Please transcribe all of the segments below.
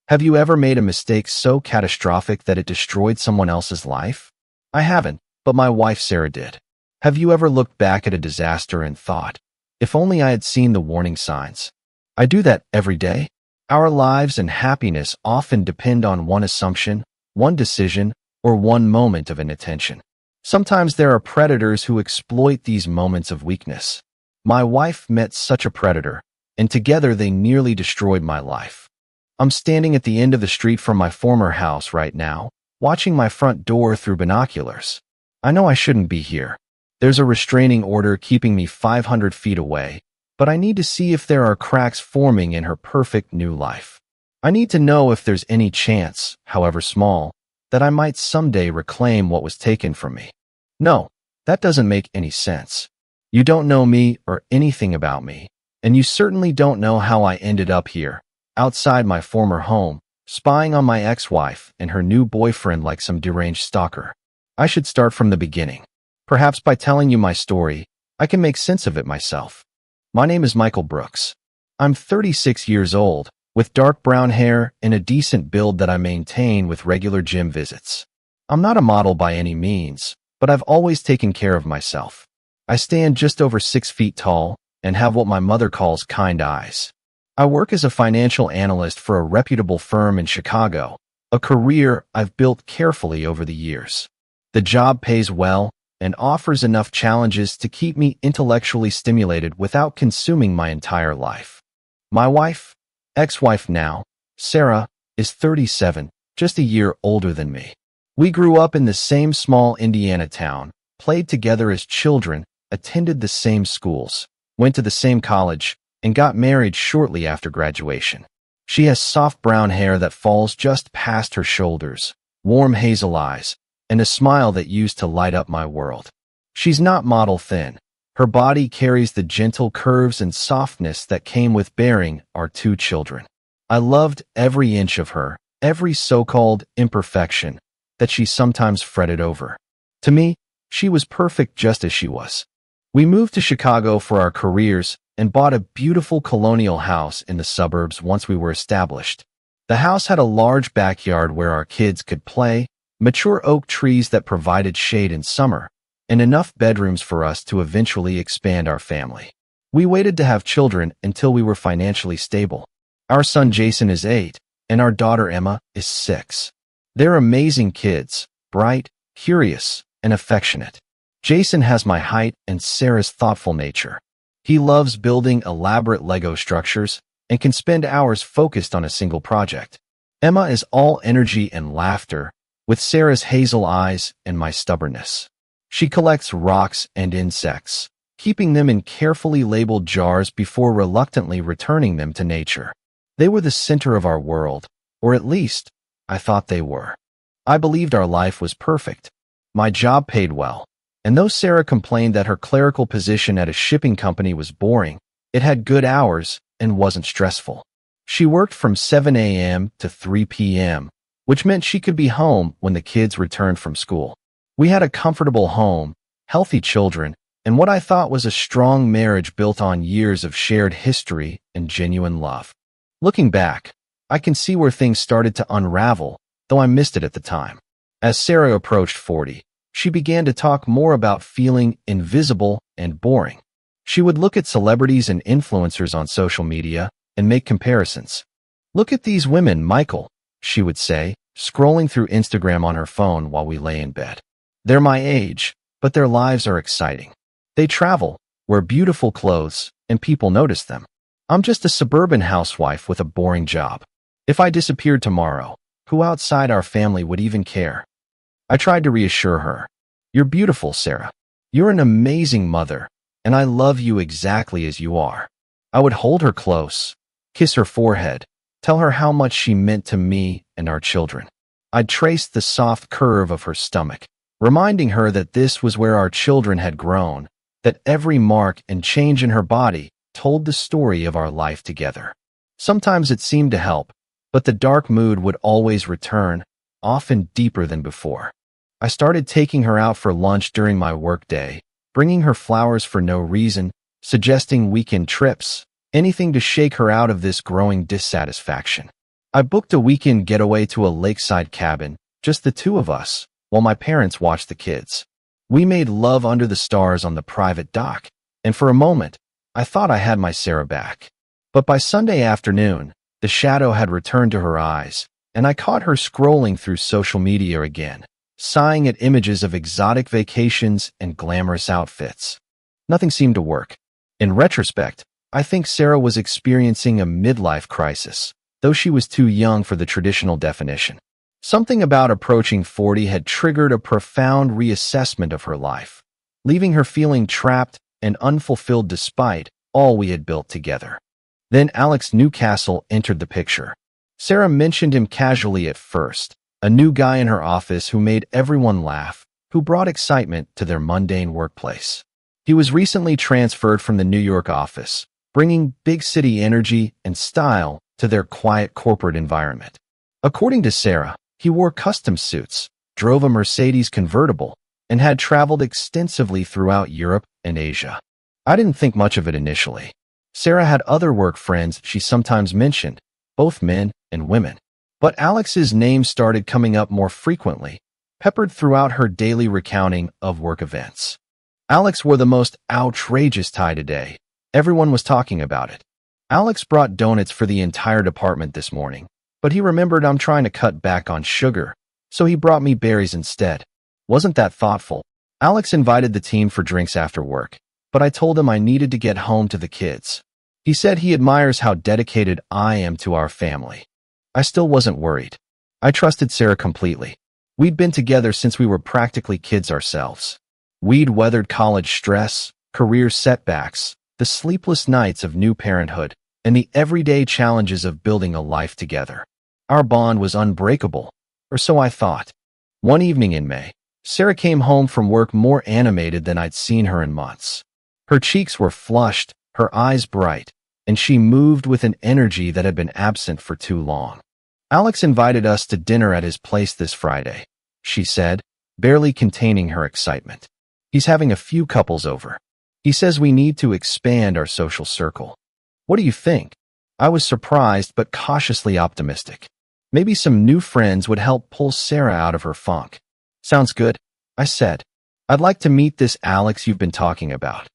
Have you ever made a mistake so catastrophic that it destroyed someone else's life? I haven't, but my wife Sarah did. Have you ever looked back at a disaster and thought, if only I had seen the warning signs? I do that every day. Our lives and happiness often depend on one assumption, one decision, or one moment of inattention. Sometimes there are predators who exploit these moments of weakness. My wife met such a predator, and together they nearly destroyed my life. I'm standing at the end of the street from my former house right now, watching my front door through binoculars. I know I shouldn't be here. There's a restraining order keeping me 500 feet away, but I need to see if there are cracks forming in her perfect new life. I need to know if there's any chance, however small, that I might someday reclaim what was taken from me. No, that doesn't make any sense. You don't know me or anything about me, and you certainly don't know how I ended up here, outside my former home, spying on my ex-wife and her new boyfriend like some deranged stalker. I should start from the beginning. Perhaps by telling you my story, I can make sense of it myself. My name is Michael Brooks. I'm 36 years old, with dark brown hair and a decent build that I maintain with regular gym visits. I'm not a model by any means, but I've always taken care of myself. I stand just over 6 feet tall and have what my mother calls kind eyes. I work as a financial analyst for a reputable firm in Chicago, a career I've built carefully over the years. The job pays well and offers enough challenges to keep me intellectually stimulated without consuming my entire life. My wife, ex-wife now, Sarah, is 37, just a year older than me. We grew up in the same small Indiana town, played together as children, attended the same schools, went to the same college, and got married shortly after graduation. She has soft brown hair that falls just past her shoulders, warm hazel eyes, and a smile that used to light up my world. She's not model thin. Her body carries the gentle curves and softness that came with bearing our 2 children. I loved every inch of her, every so-called imperfection that she sometimes fretted over. To me, she was perfect just as she was. We moved to Chicago for our careers and bought a beautiful colonial house in the suburbs once we were established. The house had a large backyard where our kids could play, mature oak trees that provided shade in summer, and enough bedrooms for us to eventually expand our family. We waited to have children until we were financially stable. Our son Jason is 8, and our daughter Emma is 6. They're amazing kids, bright, curious, and affectionate. Jason has my height and Sarah's thoughtful nature. He loves building elaborate Lego structures and can spend hours focused on a single project. Emma is all energy and laughter, with Sarah's hazel eyes and my stubbornness. She collects rocks and insects, keeping them in carefully labeled jars before reluctantly returning them to nature. They were the center of our world, or at least, I thought they were. I believed our life was perfect. My job paid well, and though Sarah complained that her clerical position at a shipping company was boring, it had good hours and wasn't stressful. She worked from 7 a.m. to 3 p.m., which meant she could be home when the kids returned from school. We had a comfortable home, healthy children, and what I thought was a strong marriage built on years of shared history and genuine love. Looking back, I can see where things started to unravel, though I missed it at the time. As Sarah approached 40, she began to talk more about feeling invisible and boring. She would look at celebrities and influencers on social media and make comparisons. "Look at these women, Michael," she would say, scrolling through Instagram on her phone while we lay in bed. "They're my age, but their lives are exciting. They travel, wear beautiful clothes, and people notice them. I'm just a suburban housewife with a boring job. If I disappeared tomorrow, who outside our family would even care?" I tried to reassure her. "You're beautiful, Sarah. You're an amazing mother, and I love you exactly as you are." I would hold her close, kiss her forehead, tell her how much she meant to me and our children. I'd trace the soft curve of her stomach, reminding her that this was where our children had grown, that every mark and change in her body told the story of our life together. Sometimes it seemed to help, but the dark mood would always return, often deeper than before. I started taking her out for lunch during my workday, bringing her flowers for no reason, suggesting weekend trips, anything to shake her out of this growing dissatisfaction. I booked a weekend getaway to a lakeside cabin, just the two of us, while my parents watched the kids. We made love under the stars on the private dock, and for a moment, I thought I had my Sarah back. But by Sunday afternoon, the shadow had returned to her eyes, and I caught her scrolling through social media again, sighing at images of exotic vacations and glamorous outfits. Nothing seemed to work. In retrospect, I think Sarah was experiencing a midlife crisis, though she was too young for the traditional definition. Something about approaching 40 had triggered a profound reassessment of her life, leaving her feeling trapped and unfulfilled despite all we had built together. Then Alex Newcastle entered the picture. Sarah mentioned him casually at first, a new guy in her office who made everyone laugh, who brought excitement to their mundane workplace. He was recently transferred from the New York office, bringing big city energy and style to their quiet corporate environment. According to Sarah, he wore custom suits, drove a Mercedes convertible, and had traveled extensively throughout Europe and Asia. I didn't think much of it initially. Sarah had other work friends she sometimes mentioned, both men and women. But Alex's name started coming up more frequently, peppered throughout her daily recounting of work events. Alex wore the most outrageous tie today. Everyone was talking about it. Alex brought donuts for the entire department this morning, but he remembered I'm trying to cut back on sugar, so he brought me berries instead. Wasn't that thoughtful? Alex invited the team for drinks after work, but I told him I needed to get home to the kids. He said he admires how dedicated I am to our family. I still wasn't worried. I trusted Sarah completely. We'd been together since we were practically kids ourselves. We'd weathered college stress, career setbacks, the sleepless nights of new parenthood, and the everyday challenges of building a life together. Our bond was unbreakable, or so I thought. One evening in May, Sarah came home from work more animated than I'd seen her in months. Her cheeks were flushed, her eyes bright, and she moved with an energy that had been absent for too long. Alex invited us to dinner at his place this Friday, she said, barely containing her excitement. He's having a few couples over. He says we need to expand our social circle. What do you think? I was surprised but cautiously optimistic. Maybe some new friends would help pull Sarah out of her funk. Sounds good, I said. I'd like to meet this Alex you've been talking about.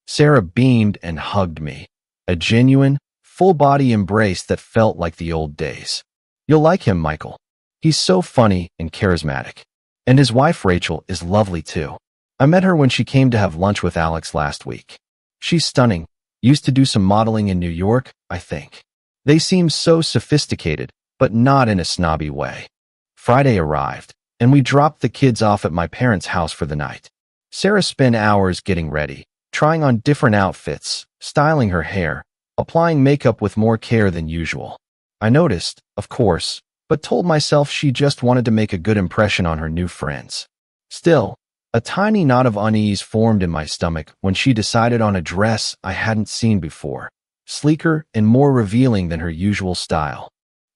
Sarah beamed and hugged me, a genuine, full-body embrace that felt like the old days. You'll like him, Michael. He's so funny and charismatic. And his wife, Rachel, is lovely too. I met her when she came to have lunch with Alex last week. She's stunning. Used to do some modeling in New York, I think. They seem so sophisticated, but not in a snobby way. Friday arrived, and we dropped the kids off at my parents' house for the night. Sarah spent hours getting ready, trying on different outfits, styling her hair, applying makeup with more care than usual. I noticed, of course, but told myself she just wanted to make a good impression on her new friends. Still, a tiny knot of unease formed in my stomach when she decided on a dress I hadn't seen before, sleeker and more revealing than her usual style.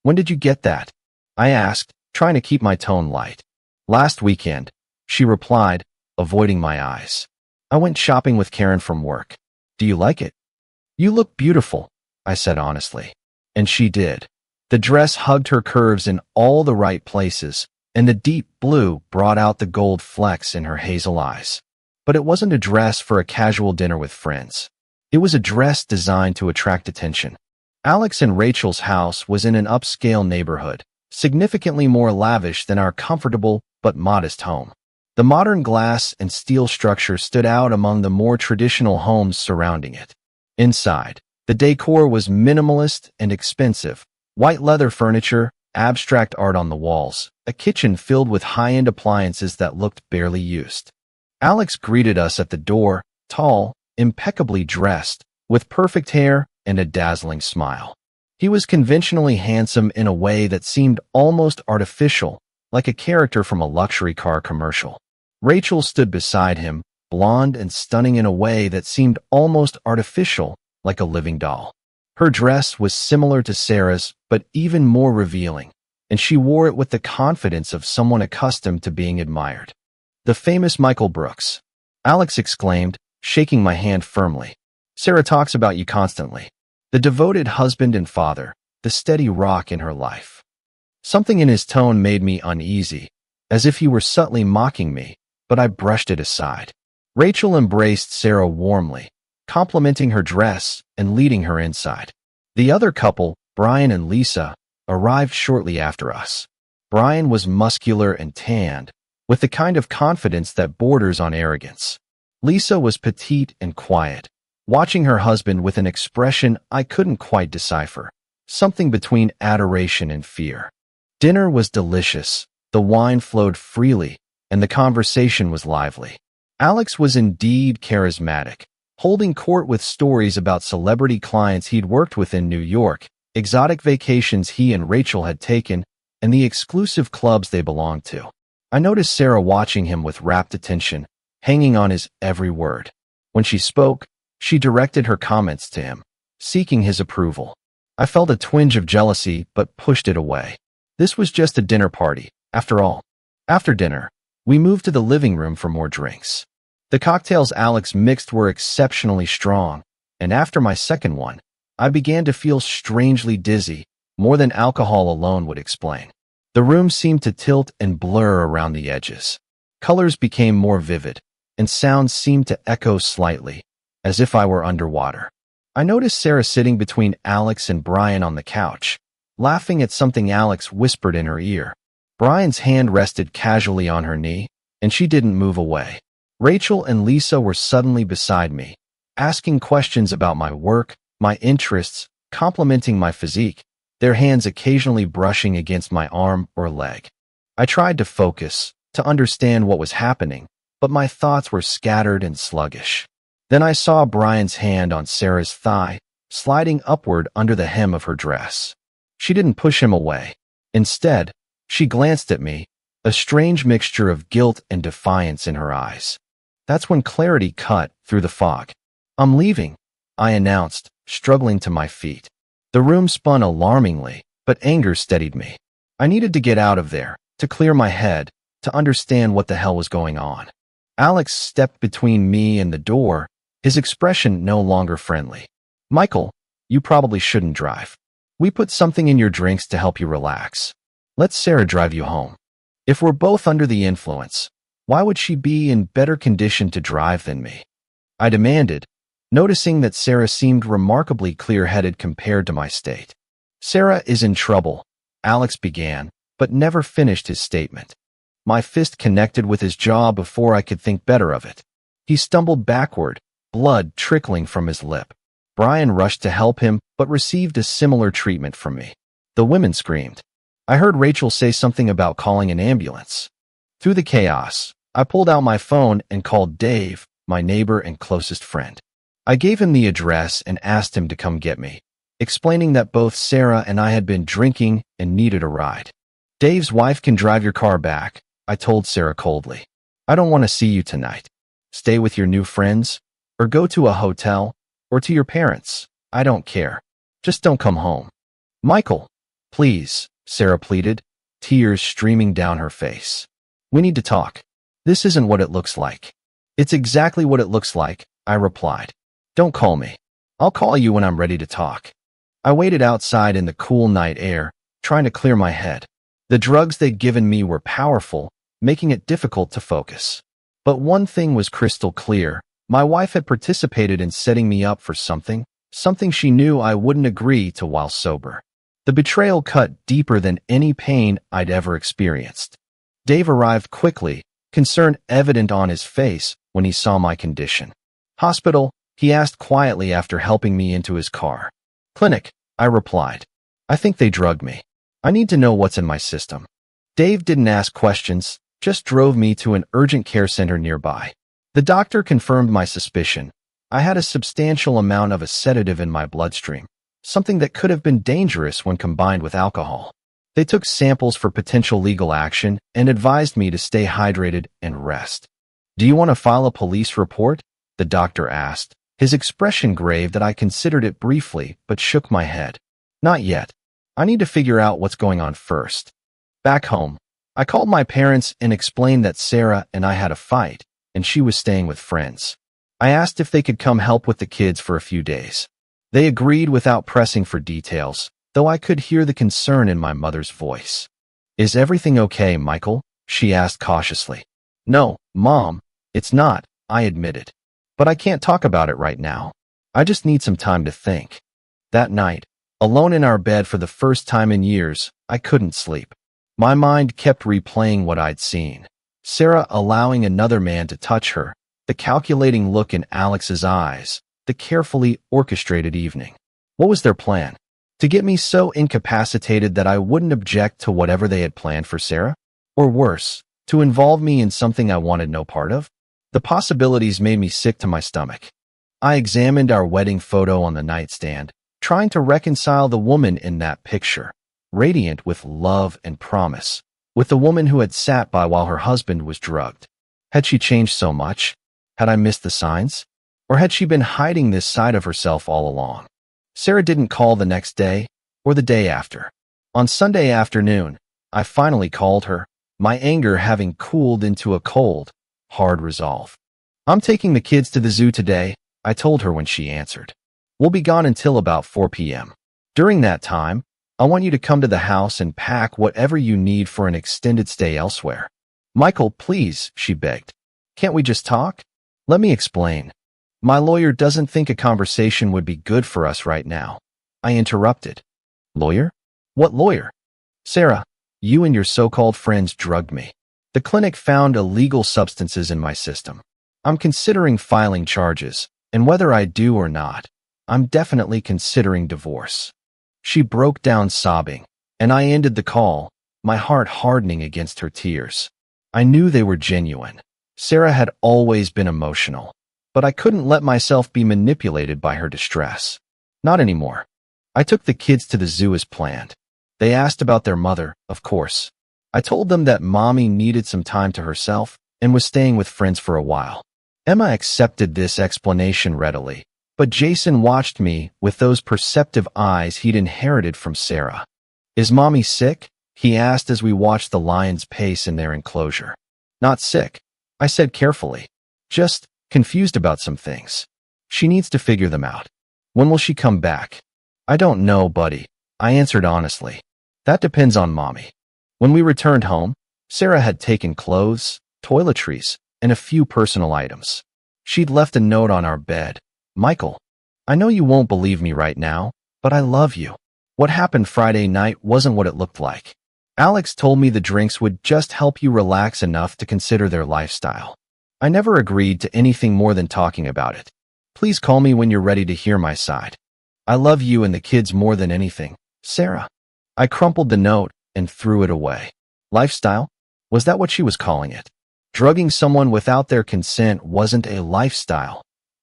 When did you get that? I asked, trying to keep my tone light. Last weekend, she replied, avoiding my eyes. I went shopping with Karen from work. Do you like it? You look beautiful, I said honestly. And she did. The dress hugged her curves in all the right places, and the deep blue brought out the gold flecks in her hazel eyes. But it wasn't a dress for a casual dinner with friends. It was a dress designed to attract attention. Alex and Rachel's house was in an upscale neighborhood, significantly more lavish than our comfortable but modest home. The modern glass and steel structure stood out among the more traditional homes surrounding it. Inside, the decor was minimalist and expensive. White leather furniture, abstract art on the walls, a kitchen filled with high-end appliances that looked barely used. Alex greeted us at the door, tall, impeccably dressed, with perfect hair and a dazzling smile. He was conventionally handsome in a way that seemed almost artificial, like a character from a luxury car commercial. Rachel stood beside him, blonde and stunning in a way that seemed almost artificial, like a living doll. Her dress was similar to Sarah's, but even more revealing, and she wore it with the confidence of someone accustomed to being admired. The famous Michael Brooks, Alex exclaimed, shaking my hand firmly. Sarah talks about you constantly. The devoted husband and father, the steady rock in her life. Something in his tone made me uneasy, as if he were subtly mocking me, but I brushed it aside. Rachel embraced Sarah warmly, complimenting her dress and leading her inside. The other couple, Brian and Lisa, arrived shortly after us. Brian was muscular and tanned, with the kind of confidence that borders on arrogance. Lisa was petite and quiet, watching her husband with an expression I couldn't quite decipher, something between adoration and fear. Dinner was delicious, the wine flowed freely, and the conversation was lively. Alex was indeed charismatic, holding court with stories about celebrity clients he'd worked with in New York, exotic vacations he and Rachel had taken, and the exclusive clubs they belonged to. I noticed Sarah watching him with rapt attention, hanging on his every word. When she spoke, she directed her comments to him, seeking his approval. I felt a twinge of jealousy but pushed it away. This was just a dinner party, after all. After dinner, we moved to the living room for more drinks. The cocktails Alex mixed were exceptionally strong, and after my second one, I began to feel strangely dizzy, more than alcohol alone would explain. The room seemed to tilt and blur around the edges. Colors became more vivid, and sounds seemed to echo slightly, as if I were underwater. I noticed Sarah sitting between Alex and Brian on the couch, laughing at something Alex whispered in her ear. Brian's hand rested casually on her knee, and she didn't move away. Rachel and Lisa were suddenly beside me, asking questions about my work, my interests, complimenting my physique, their hands occasionally brushing against my arm or leg. I tried to focus, to understand what was happening, but my thoughts were scattered and sluggish. Then I saw Brian's hand on Sarah's thigh, sliding upward under the hem of her dress. She didn't push him away. Instead, she glanced at me, a strange mixture of guilt and defiance in her eyes. That's when clarity cut through the fog. "I'm leaving," I announced, struggling to my feet. The room spun alarmingly, but anger steadied me. I needed to get out of there, to clear my head, to understand what the hell was going on. Alex stepped between me and the door, his expression no longer friendly. "Michael, you probably shouldn't drive. We put something in your drinks to help you relax. Let Sarah drive you home. If we're both under the influence, why would she be in better condition to drive than me?" I demanded, noticing that Sarah seemed remarkably clear-headed compared to my state. "Sarah is in trouble," Alex began, but never finished his statement. My fist connected with his jaw before I could think better of it. He stumbled backward, blood trickling from his lip. Brian rushed to help him, but received a similar treatment from me. The women screamed. I heard Rachel say something about calling an ambulance. Through the chaos, I pulled out my phone and called Dave, my neighbor and closest friend. I gave him the address and asked him to come get me, explaining that both Sarah and I had been drinking and needed a ride. "Dave's wife can drive your car back," I told Sarah coldly. "I don't want to see you tonight. Stay with your new friends, or go to a hotel, or to your parents. I don't care. Just don't come home." "Michael, please," Sarah pleaded, tears streaming down her face. "We need to talk. This isn't what it looks like." "It's exactly what it looks like," I replied. "Don't call me. I'll call you when I'm ready to talk." I waited outside in the cool night air, trying to clear my head. The drugs they'd given me were powerful, making it difficult to focus. But one thing was crystal clear. My wife had participated in setting me up for something she knew I wouldn't agree to while sober. The betrayal cut deeper than any pain I'd ever experienced. Dave arrived quickly, concern evident on his face when he saw my condition. "Hospital?" he asked quietly after helping me into his car. "Clinic," I replied. "I think they drugged me. I need to know what's in my system." Dave didn't ask questions, just drove me to an urgent care center nearby. The doctor confirmed my suspicion. I had a substantial amount of a sedative in my bloodstream, something that could have been dangerous when combined with alcohol. They took samples for potential legal action and advised me to stay hydrated and rest. "Do you want to file a police report?" the doctor asked, his expression grave that I considered it briefly but shook my head. "Not yet. I need to figure out what's going on first." Back home, I called my parents and explained that Sarah and I had a fight, and she was staying with friends. I asked if they could come help with the kids for a few days. They agreed without pressing for details, though I could hear the concern in my mother's voice. Is everything okay, Michael? She asked cautiously. No, Mom, it's not, I admitted. But I can't talk about it right now. I just need some time to think. That night, alone in our bed for the first time in years, I couldn't sleep. My mind kept replaying what I'd seen. Sarah allowing another man to touch her, the calculating look in Alex's eyes, the carefully orchestrated evening. What was their plan? To get me so incapacitated that I wouldn't object to whatever they had planned for Sarah? Or worse, to involve me in something I wanted no part of? The possibilities made me sick to my stomach. I examined our wedding photo on the nightstand, trying to reconcile the woman in that picture, radiant with love and promise, with the woman who had sat by while her husband was drugged. Had she changed so much? Had I missed the signs? Or had she been hiding this side of herself all along? Sarah didn't call the next day or the day after. On Sunday afternoon, I finally called her, my anger having cooled into a cold, hard resolve. I'm taking the kids to the zoo today, I told her when she answered. We'll be gone until about 4 p.m. During that time, I want you to come to the house and pack whatever you need for an extended stay elsewhere. Michael, please, she begged. Can't we just talk? Let me explain. My lawyer doesn't think a conversation would be good for us right now. I interrupted. Lawyer? What lawyer? Sarah, you and your so-called friends drugged me. The clinic found illegal substances in my system. I'm considering filing charges, and whether I do or not, I'm definitely considering divorce. She broke down sobbing, and I ended the call, my heart hardening against her tears. I knew they were genuine. Sarah had always been emotional, but I couldn't let myself be manipulated by her distress. Not anymore. I took the kids to the zoo as planned. They asked about their mother, of course. I told them that Mommy needed some time to herself and was staying with friends for a while. Emma accepted this explanation readily, but Jason watched me with those perceptive eyes he'd inherited from Sarah. Is Mommy sick? He asked as we watched the lions pace in their enclosure. Not sick, I said carefully. Just confused about some things. She needs to figure them out. When will she come back? I don't know, buddy, I answered honestly. That depends on Mommy. When we returned home, Sarah had taken clothes, toiletries, and a few personal items. She'd left a note on our bed. Michael, I know you won't believe me right now, but I love you. What happened Friday night wasn't what it looked like. Alex told me the drinks would just help you relax enough to consider their lifestyle. I never agreed to anything more than talking about it. Please call me when you're ready to hear my side. I love you and the kids more than anything, Sarah. I crumpled the note and threw it away. Lifestyle? Was that what she was calling it? Drugging someone without their consent wasn't a lifestyle.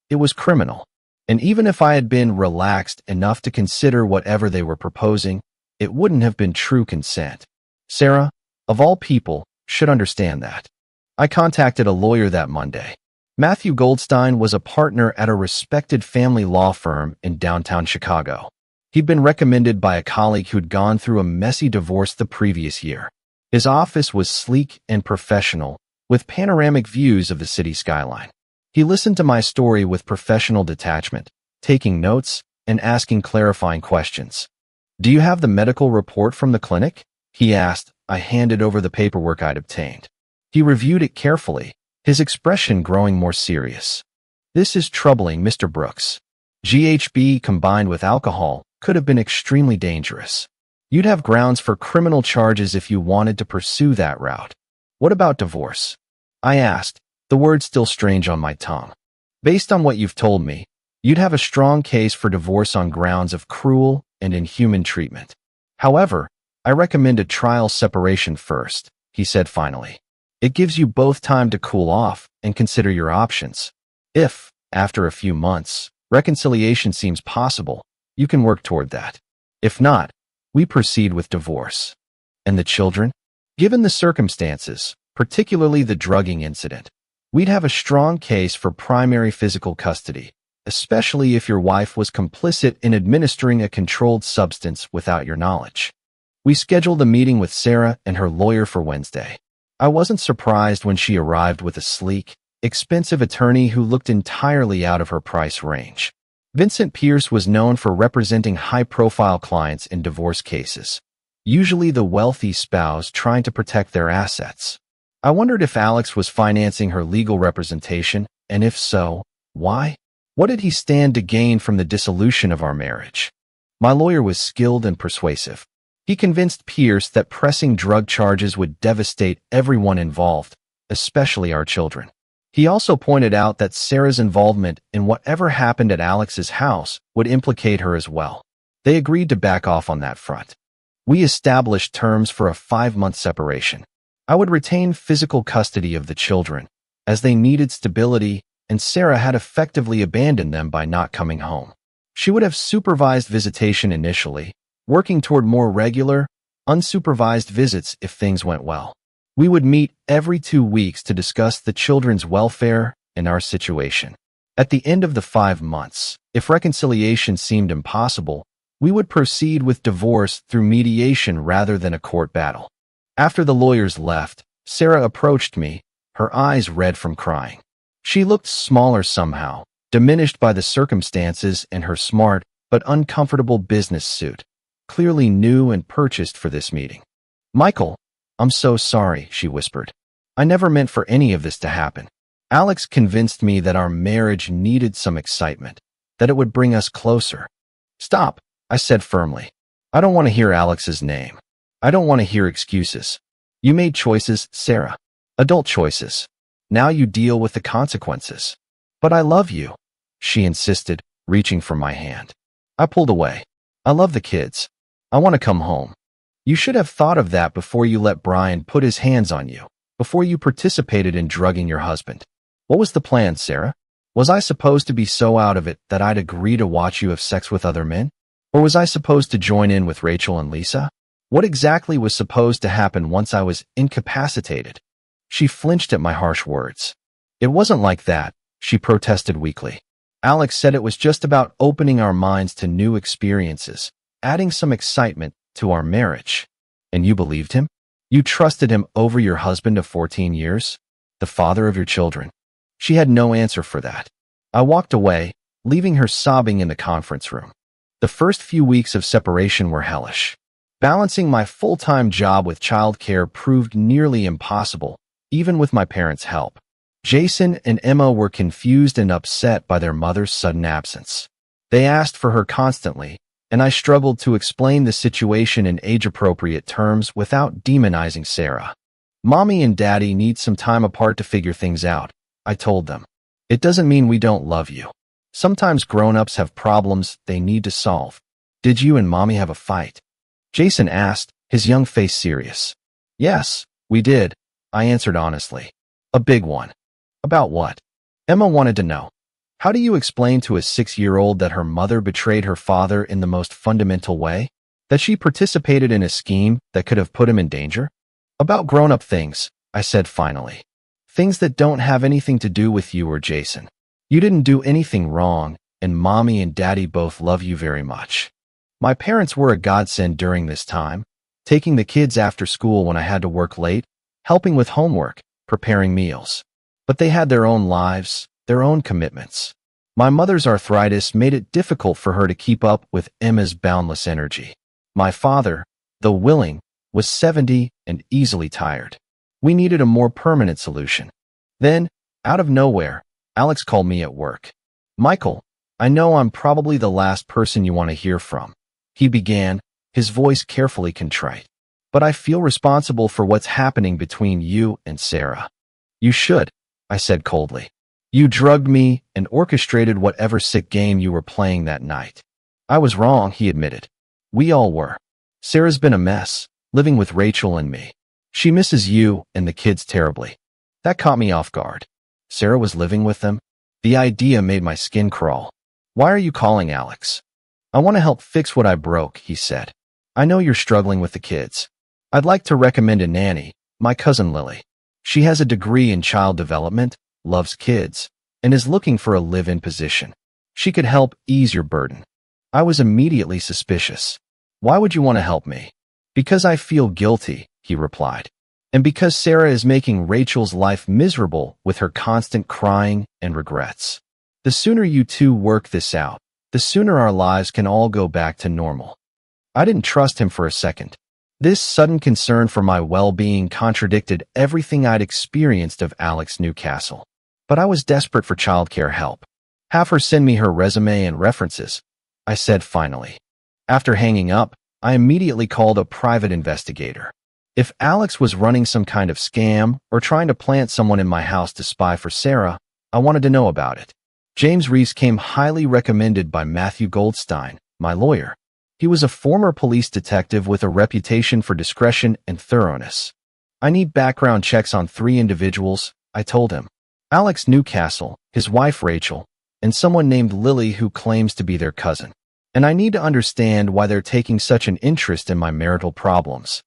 It was criminal. And even if I had been relaxed enough to consider whatever they were proposing, it wouldn't have been true consent. Sarah, of all people, should understand that. I contacted a lawyer that Monday. Matthew Goldstein was a partner at a respected family law firm in downtown Chicago. He'd been recommended by a colleague who'd gone through a messy divorce the previous year. His office was sleek and professional, with panoramic views of the city skyline. He listened to my story with professional detachment, taking notes and asking clarifying questions. Do you have the medical report from the clinic? He asked. I handed over the paperwork I'd obtained. He reviewed it carefully, his expression growing more serious. This is troubling, Mr. Brooks. GHB combined with alcohol could have been extremely dangerous. You'd have grounds for criminal charges if you wanted to pursue that route. What about divorce? I asked, the word still strange on my tongue. Based on what you've told me, you'd have a strong case for divorce on grounds of cruel and inhuman treatment. However, I recommend a trial separation first, he said finally. It gives you both time to cool off and consider your options. If, after a few months, reconciliation seems possible, you can work toward that. If not, we proceed with divorce. And the children? Given the circumstances, particularly the drugging incident, we'd have a strong case for primary physical custody, especially if your wife was complicit in administering a controlled substance without your knowledge. We scheduled a meeting with Sarah and her lawyer for Wednesday. I wasn't surprised when she arrived with a sleek, expensive attorney who looked entirely out of her price range. Vincent Pierce was known for representing high-profile clients in divorce cases, usually the wealthy spouse trying to protect their assets. I wondered if Alex was financing her legal representation, and if so, why? What did he stand to gain from the dissolution of our marriage? My lawyer was skilled and persuasive. He convinced Pierce that pressing drug charges would devastate everyone involved, especially our children. He also pointed out that Sarah's involvement in whatever happened at Alex's house would implicate her as well. They agreed to back off on that front. We established terms for a 5-month separation. I would retain physical custody of the children, as they needed stability, and Sarah had effectively abandoned them by not coming home. She would have supervised visitation initially, working toward more regular, unsupervised visits if things went well. We would meet every 2 weeks to discuss the children's welfare and our situation. At the end of the 5 months, if reconciliation seemed impossible, we would proceed with divorce through mediation rather than a court battle. After the lawyers left, Sarah approached me, her eyes red from crying. She looked smaller somehow, diminished by the circumstances and her smart but uncomfortable business suit, clearly new and purchased for this meeting. "Michael, I'm so sorry," she whispered. "I never meant for any of this to happen. Alex convinced me that our marriage needed some excitement, that it would bring us closer." "Stop," I said firmly. "I don't want to hear Alex's name. I don't want to hear excuses. You made choices, Sarah. Adult choices. Now you deal with the consequences." "But I love you," she insisted, reaching for my hand. I pulled away. "I love the kids. I want to come home." "You should have thought of that before you let Brian put his hands on you, before you participated in drugging your husband. What was the plan, Sarah? Was I supposed to be so out of it that I'd agree to watch you have sex with other men? Or was I supposed to join in with Rachel and Lisa? What exactly was supposed to happen once I was incapacitated?" She flinched at my harsh words. "It wasn't like that," she protested weakly. "Alex said it was just about opening our minds to new experiences, adding some excitement to our marriage." "And you believed him? You trusted him over your husband of 14 years? The father of your children?" She had no answer for that. I walked away, leaving her sobbing in the conference room. The first few weeks of separation were hellish. Balancing my full-time job with childcare proved nearly impossible, even with my parents' help. Jason and Emma were confused and upset by their mother's sudden absence. They asked for her constantly, and I struggled to explain the situation in age-appropriate terms without demonizing Sarah. "Mommy and Daddy need some time apart to figure things out," I told them. "It doesn't mean we don't love you. Sometimes grown-ups have problems they need to solve." "Did you and Mommy have a fight?" Jason asked, his young face serious. "Yes, we did," I answered honestly. "A big one." "About what?" Emma wanted to know. "How do you explain to a 6-year-old that her mother betrayed her father in the most fundamental way? That she participated in a scheme that could have put him in danger?" "About grown-up things," I said finally. "Things that don't have anything to do with you or Jason. You didn't do anything wrong, and Mommy and Daddy both love you very much." My parents were a godsend during this time, taking the kids after school when I had to work late, helping with homework, preparing meals. But they had their own lives, their own commitments. My mother's arthritis made it difficult for her to keep up with Emma's boundless energy. My father, though willing, was 70 and easily tired. We needed a more permanent solution. Then, out of nowhere, Alex called me at work. "Michael, I know I'm probably the last person you want to hear from," he began, his voice carefully contrite. "But I feel responsible for what's happening between you and Sarah." "You should," I said coldly. "You drugged me and orchestrated whatever sick game you were playing that night." "I was wrong," he admitted. "We all were. Sarah's been a mess, living with Rachel and me. She misses you and the kids terribly." That caught me off guard. Sarah was living with them? The idea made my skin crawl. "Why are you calling, Alex?" "I want to help fix what I broke," he said. "I know you're struggling with the kids. I'd like to recommend a nanny, my cousin Lily. She has a degree in child development, loves kids, and is looking for a live-in position. She could help ease your burden." I was immediately suspicious. "Why would you want to help me?" "Because I feel guilty," he replied. "And because Sarah is making Rachel's life miserable with her constant crying and regrets. The sooner you two work this out, the sooner our lives can all go back to normal." I didn't trust him for a second. This sudden concern for my well-being contradicted everything I'd experienced of Alex Newcastle. But I was desperate for childcare help. "Have her send me her resume and references," I said finally. After hanging up, I immediately called a private investigator. If Alex was running some kind of scam or trying to plant someone in my house to spy for Sarah, I wanted to know about it. James Reese came highly recommended by Matthew Goldstein, my lawyer. He was a former police detective with a reputation for discretion and thoroughness. "I need background checks on 3 individuals," I told him. "Alex Newcastle, his wife Rachel, and someone named Lily who claims to be their cousin. And I need to understand why they're taking such an interest in my marital problems."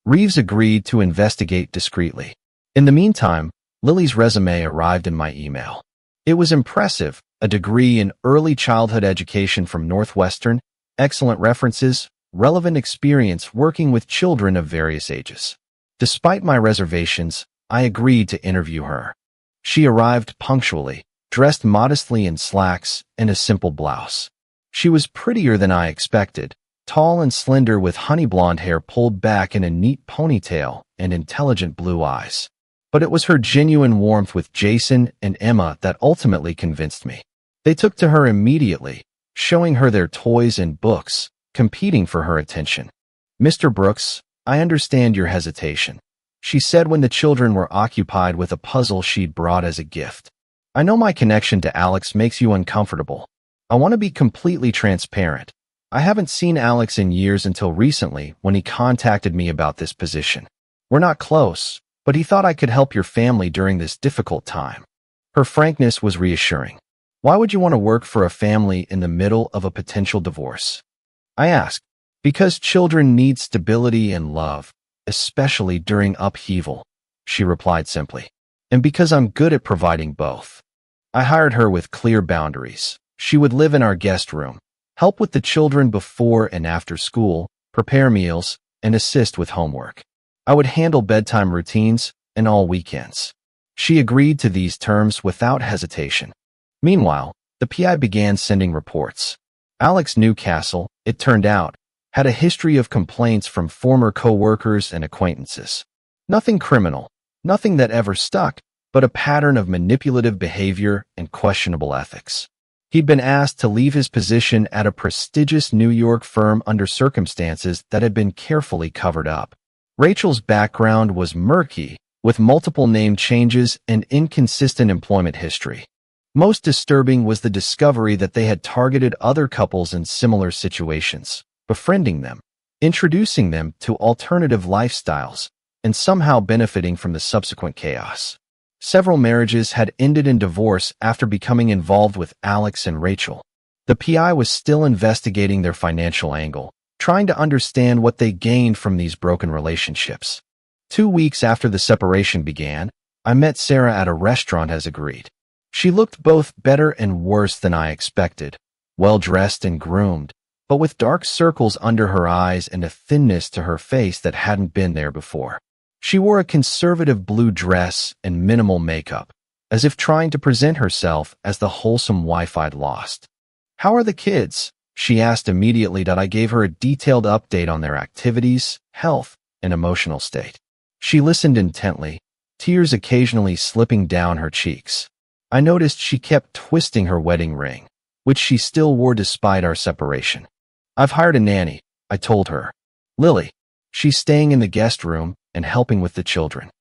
Reeves agreed to investigate discreetly. In the meantime, Lily's resume arrived in my email. It was impressive: a degree in early childhood education from Northwestern, excellent references, relevant experience working with children of various ages. Despite my reservations, I agreed to interview her. She arrived punctually, dressed modestly in slacks and a simple blouse. She was prettier than I expected, tall and slender with honey blonde hair pulled back in a neat ponytail and intelligent blue eyes. But it was her genuine warmth with Jason and Emma that ultimately convinced me. They took to her immediately, showing her their toys and books, competing for her attention. "Mr. Brooks, I understand your hesitation," she said when the children were occupied with a puzzle she'd brought as a gift. "I know my connection to Alex makes you uncomfortable. I want to be completely transparent. I haven't seen Alex in years until recently when he contacted me about this position. We're not close, but he thought I could help your family during this difficult time." Her frankness was reassuring. "Why would you want to work for a family in the middle of a potential divorce?" I asked. "Because children need stability and love, especially during upheaval," she replied simply. "And because I'm good at providing both." I hired her with clear boundaries. She would live in our guest room, help with the children before and after school, prepare meals, and assist with homework. I would handle bedtime routines and all weekends. She agreed to these terms without hesitation. Meanwhile, the PI began sending reports. Alex Newcastle, it turned out, had a history of complaints from former co-workers and acquaintances. Nothing criminal, nothing that ever stuck, but a pattern of manipulative behavior and questionable ethics. He'd been asked to leave his position at a prestigious New York firm under circumstances that had been carefully covered up. Rachel's background was murky, with multiple name changes and inconsistent employment history. Most disturbing was the discovery that they had targeted other couples in similar situations, befriending them, introducing them to alternative lifestyles, and somehow benefiting from the subsequent chaos. Several marriages had ended in divorce after becoming involved with Alex and Rachel. The PI was still investigating their financial angle, trying to understand what they gained from these broken relationships. 2 weeks after the separation began, I met Sarah at a restaurant as agreed. She looked both better and worse than I expected, well-dressed and groomed, but with dark circles under her eyes and a thinness to her face that hadn't been there before. She wore a conservative blue dress and minimal makeup, as if trying to present herself as the wholesome wife I'd lost. "How are the kids?" she asked immediately that I gave her a detailed update on their activities, health, and emotional state. She listened intently, tears occasionally slipping down her cheeks. I noticed she kept twisting her wedding ring, which she still wore despite our separation. "I've hired a nanny," I told her. "Lily. She's staying in the guest room and helping with the children."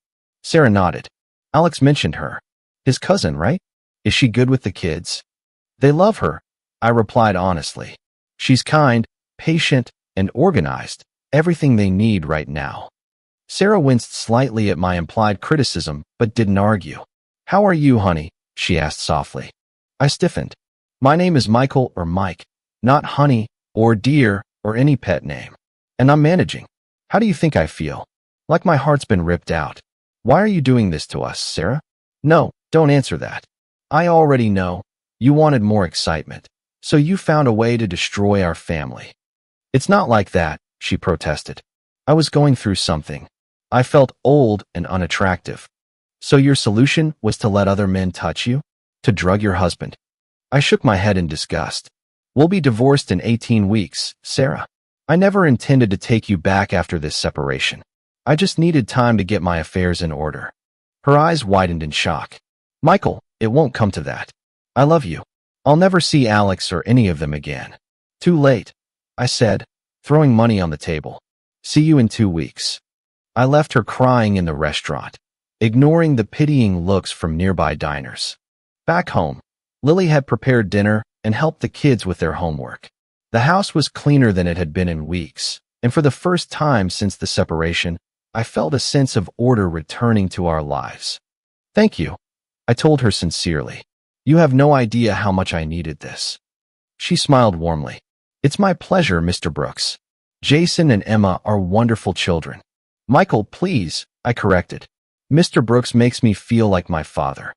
Sarah nodded. "Alex mentioned her. His cousin, right? Is she good with the kids?" "They love her," I replied honestly. "She's kind, patient, and organized, everything they need right now." Sarah winced slightly at my implied criticism, but didn't argue. "How are you, honey?" she asked softly. I stiffened. "My name is Michael or Mike, not Honey or Dear or any pet name. And I'm managing. How do you think I feel? Like my heart's been ripped out. Why are you doing this to us, Sarah?" "No, don't answer that. I already know. You wanted more excitement, so you found a way to destroy our family." "It's not like that," she protested. "I was going through something. I felt old and unattractive. So your solution was to let other men touch you? To drug your husband?" I shook my head in disgust. "We'll be divorced in 18 weeks, Sarah. I never intended to take you back after this separation. I just needed time to get my affairs in order. Her eyes widened in shock. Michael, it won't come to that. I love you. I'll never see Alex or any of them again. Too late, I said, throwing money on the table. See you in 2 weeks. I left her crying in the restaurant, ignoring the pitying looks from nearby diners. Back home, Lily had prepared dinner and helped the kids with their homework. The house was cleaner than it had been in weeks, and for the first time since the separation, I felt a sense of order returning to our lives. Thank you, I told her sincerely. You have no idea how much I needed this. She smiled warmly. It's my pleasure, Mr. Brooks. Jason and Emma are wonderful children. Michael, please, I corrected. Mr. Brooks makes me feel like my father.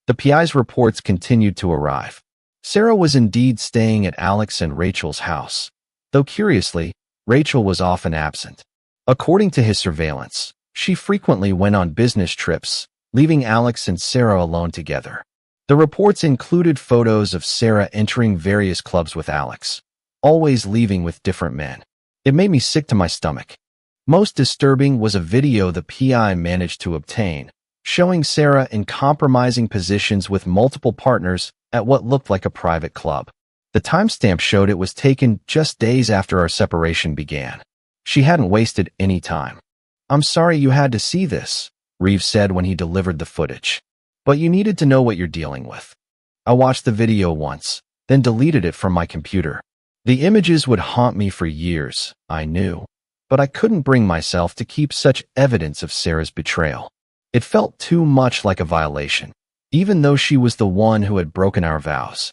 The PI's reports continued to arrive. Sarah was indeed staying at Alex and Rachel's house, though curiously, Rachel was often absent. According to his surveillance, she frequently went on business trips, leaving Alex and Sarah alone together. The reports included photos of Sarah entering various clubs with Alex, always leaving with different men. It made me sick to my stomach. Most disturbing was a video the PI managed to obtain, showing Sarah in compromising positions with multiple partners at what looked like a private club. The timestamp showed it was taken just days after our separation began. She hadn't wasted any time. I'm sorry you had to see this, Reeves said when he delivered the footage. But you needed to know what you're dealing with. I watched the video once, then deleted it from my computer. The images would haunt me for years, I knew, but I couldn't bring myself to keep such evidence of Sarah's betrayal. It felt too much like a violation, even though she was the one who had broken our vows.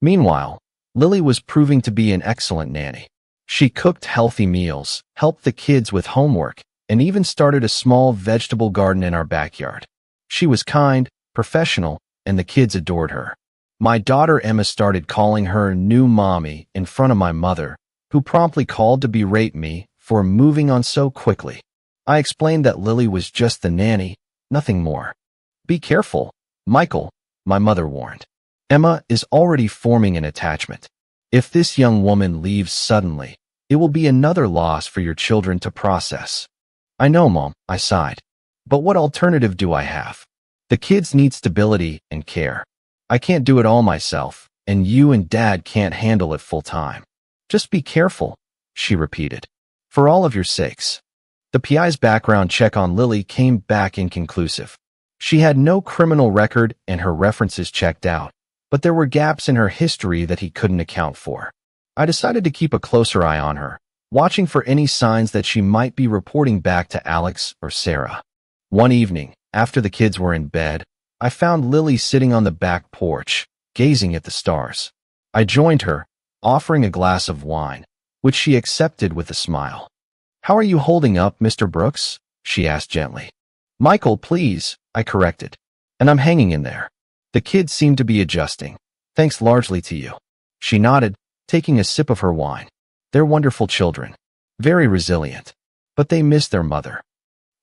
Meanwhile, Lily was proving to be an excellent nanny. She cooked healthy meals, helped the kids with homework, and even started a small vegetable garden in our backyard. She was kind, professional, and the kids adored her. My daughter Emma started calling her new mommy in front of my mother, who promptly called to berate me for moving on so quickly. I explained that Lily was just the nanny, nothing more. Be careful, Michael, my mother warned. Emma is already forming an attachment. If this young woman leaves suddenly, it will be another loss for your children to process. I know, Mom, I sighed. But what alternative do I have? The kids need stability and care. I can't do it all myself, and you and Dad can't handle it full time. Just be careful, she repeated. For all of your sakes. The PI's background check on Lily came back inconclusive. She had no criminal record and her references checked out, but there were gaps in her history that he couldn't account for. I decided to keep a closer eye on her, watching for any signs that she might be reporting back to Alex or Sarah. One evening, after the kids were in bed, I found Lily sitting on the back porch, gazing at the stars. I joined her, offering a glass of wine, which she accepted with a smile. How are you holding up, Mr. Brooks? She asked gently. Michael, please, I corrected. And I'm hanging in there. The kids seem to be adjusting, thanks largely to you. She nodded, taking a sip of her wine. They're wonderful children, very resilient, but they miss their mother.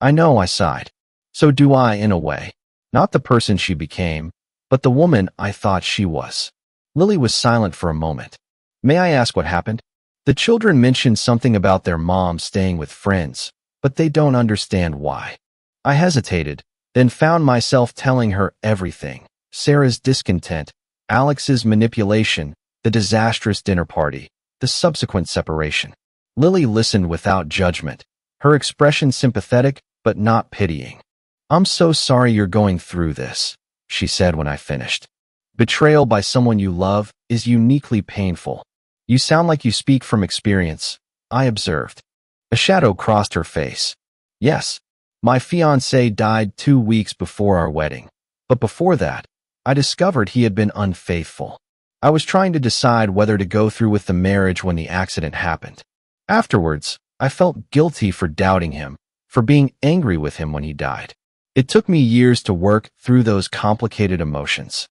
I know, I sighed. So do I, in a way. Not the person she became, but the woman I thought she was. Lily was silent for a moment. May I ask what happened? The children mentioned something about their mom staying with friends, but they don't understand why. I hesitated, then found myself telling her everything. Sarah's discontent, Alex's manipulation, the disastrous dinner party, the subsequent separation. Lily listened without judgment, her expression sympathetic but not pitying. I'm so sorry you're going through this, she said when I finished. Betrayal by someone you love is uniquely painful. You sound like you speak from experience, I observed. A shadow crossed her face. Yes, my fiancé died 2 weeks before our wedding, but before that, I discovered he had been unfaithful. I was trying to decide whether to go through with the marriage when the accident happened. Afterwards, I felt guilty for doubting him, for being angry with him when he died. It took me years to work through those complicated emotions.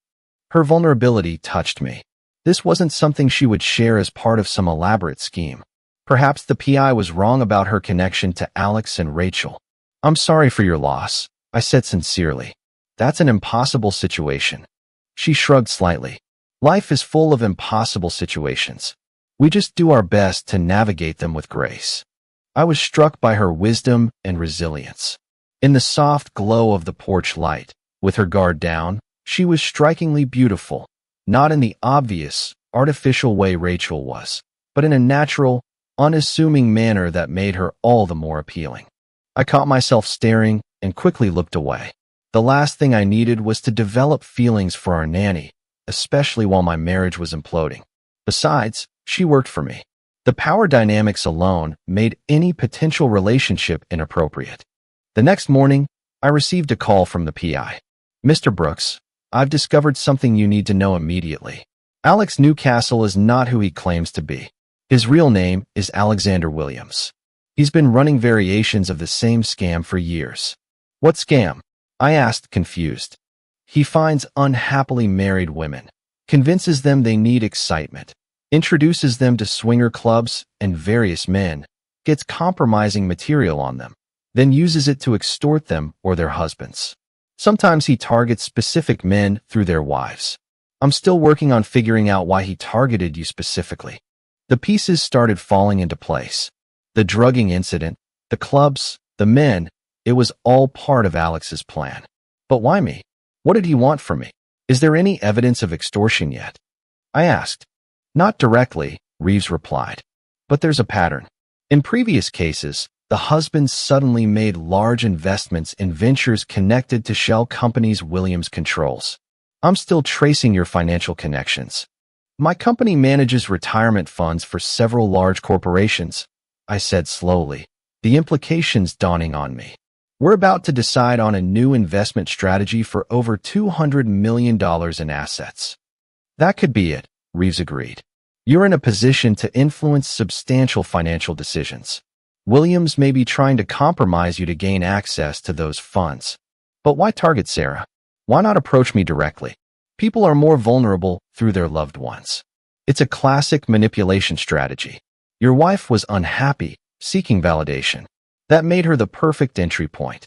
Her vulnerability touched me. This wasn't something she would share as part of some elaborate scheme. Perhaps the PI was wrong about her connection to Alex and Rachel. I'm sorry for your loss, I said sincerely. That's an impossible situation. She shrugged slightly. Life is full of impossible situations. We just do our best to navigate them with grace. I was struck by her wisdom and resilience. In the soft glow of the porch light, with her guard down, she was strikingly beautiful, not in the obvious, artificial way Rachel was, but in a natural, unassuming manner that made her all the more appealing. I caught myself staring and quickly looked away. The last thing I needed was to develop feelings for our nanny, especially while my marriage was imploding. Besides, she worked for me. The power dynamics alone made any potential relationship inappropriate. The next morning, I received a call from the PI. "Mr. Brooks, I've discovered something you need to know immediately. Alex Newcastle is not who he claims to be. His real name is Alexander Williams. He's been running variations of the same scam for years." "What scam?" I asked, confused. "He finds unhappily married women, convinces them they need excitement, introduces them to swinger clubs and various men, gets compromising material on them, then uses it to extort them or their husbands. Sometimes he targets specific men through their wives. I'm still working on figuring out why he targeted you specifically." The pieces started falling into place. The drugging incident, the clubs, the men, it was all part of Alex's plan. But why me? What did he want from me? Is there any evidence of extortion yet? I asked. "Not directly," Reeves replied. "But there's a pattern. In previous cases, the husbands suddenly made large investments in ventures connected to shell companies Williams controls. I'm still tracing your financial connections. My company manages retirement funds for several large corporations," I said slowly, the implications dawning on me. "We're about to decide on a new investment strategy for over $200 million in assets." "That could be it," Reeves agreed. "You're in a position to influence substantial financial decisions. Williams may be trying to compromise you to gain access to those funds. But why target Sarah? Why not approach me directly? People are more vulnerable through their loved ones. It's a classic manipulation strategy. Your wife was unhappy, seeking validation. That made her the perfect entry point."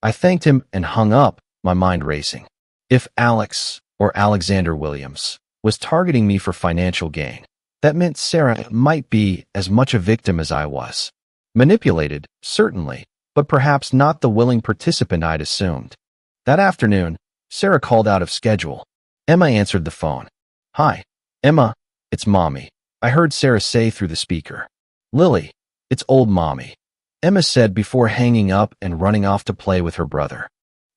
I thanked him and hung up, my mind racing. If Alex, or Alexander Williams, was targeting me for financial gain, that meant Sarah might be as much a victim as I was. Manipulated, certainly, but perhaps not the willing participant I'd assumed. That afternoon, Sarah called out of schedule. Emma answered the phone. "Hi, Emma, it's Mommy," I heard Sarah say through the speaker. "Lily, it's old Mommy," Emma said before hanging up and running off to play with her brother.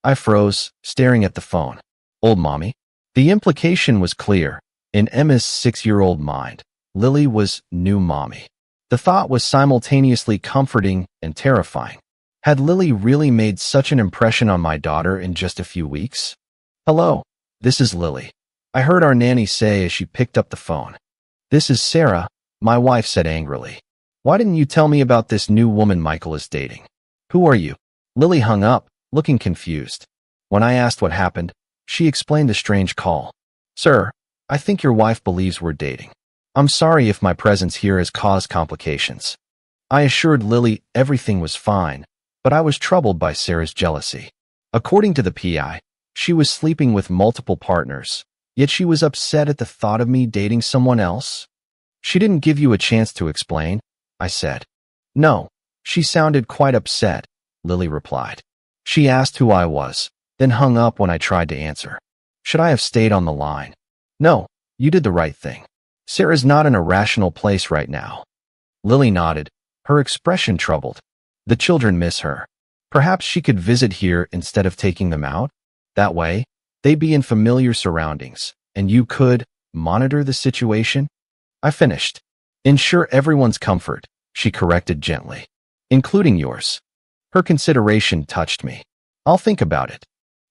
I froze, staring at the phone. Old Mommy? The implication was clear. In Emma's 6-year-old mind, Lily was new Mommy. The thought was simultaneously comforting and terrifying. Had Lily really made such an impression on my daughter in just a few weeks? "Hello, this is Lily," I heard our nanny say as she picked up the phone. "This is Sarah," my wife said angrily. "Why didn't you tell me about this new woman Michael is dating?" "Who are you?" Lily hung up, looking confused. When I asked what happened, she explained the strange call. "Sir, I think your wife believes we're dating. I'm sorry if my presence here has caused complications." I assured Lily everything was fine, but I was troubled by Sarah's jealousy. According to the PI, she was sleeping with multiple partners, yet she was upset at the thought of me dating someone else. "She didn't give you a chance to explain," I said. "No, she sounded quite upset," Lily replied. She asked who I was, then hung up when I tried to answer. Should I have stayed on the line? "No, you did the right thing. Sarah's not in a rational place right now." Lily nodded, her expression troubled. "The children miss her. Perhaps she could visit here instead of taking them out? That way, they'd be in familiar surroundings, and you could monitor the situation." I finished. "Ensure everyone's comfort," she corrected gently, "including yours." Her consideration touched me. "I'll think about it."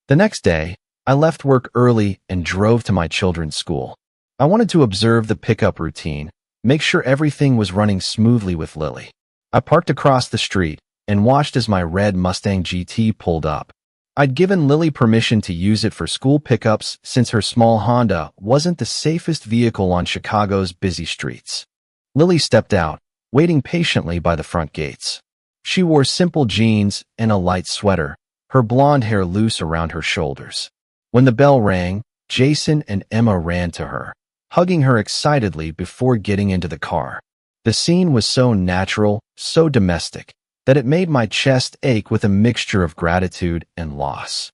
The next day, I left work early and drove to my children's school. I wanted to observe the pickup routine, make sure everything was running smoothly with Lily. I parked across the street and watched as my red Mustang GT pulled up. I'd given Lily permission to use it for school pickups since her small Honda wasn't the safest vehicle on Chicago's busy streets. Lily stepped out, waiting patiently by the front gates. She wore simple jeans and a light sweater, her blonde hair loose around her shoulders. When the bell rang, Jason and Emma ran to her, hugging her excitedly before getting into the car. The scene was so natural, so domestic, that it made my chest ache with a mixture of gratitude and loss.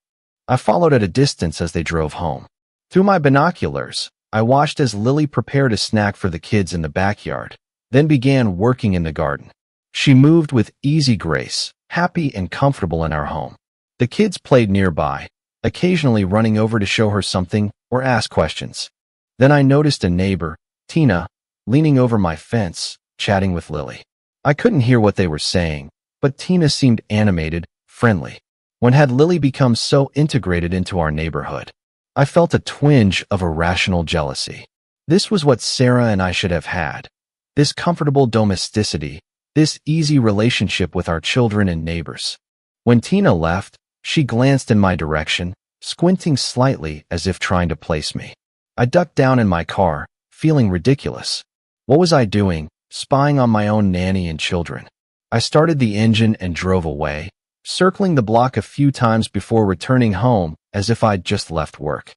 I followed at a distance as they drove home. Through my binoculars, I watched as Lily prepared a snack for the kids in the backyard, then began working in the garden. She moved with easy grace, happy and comfortable in our home. The kids played nearby, occasionally running over to show her something or ask questions. Then I noticed a neighbor, Tina, leaning over my fence, chatting with Lily. I couldn't hear what they were saying, but Tina seemed animated, friendly. When had Lily become so integrated into our neighborhood? I felt a twinge of irrational jealousy. This was what Sarah and I should have had. This comfortable domesticity, this easy relationship with our children and neighbors. When Tina left, she glanced in my direction, squinting slightly as if trying to place me. I ducked down in my car, feeling ridiculous. What was I doing, spying on my own nanny and children? I started the engine and drove away, circling the block a few times before returning home as if I'd just left work.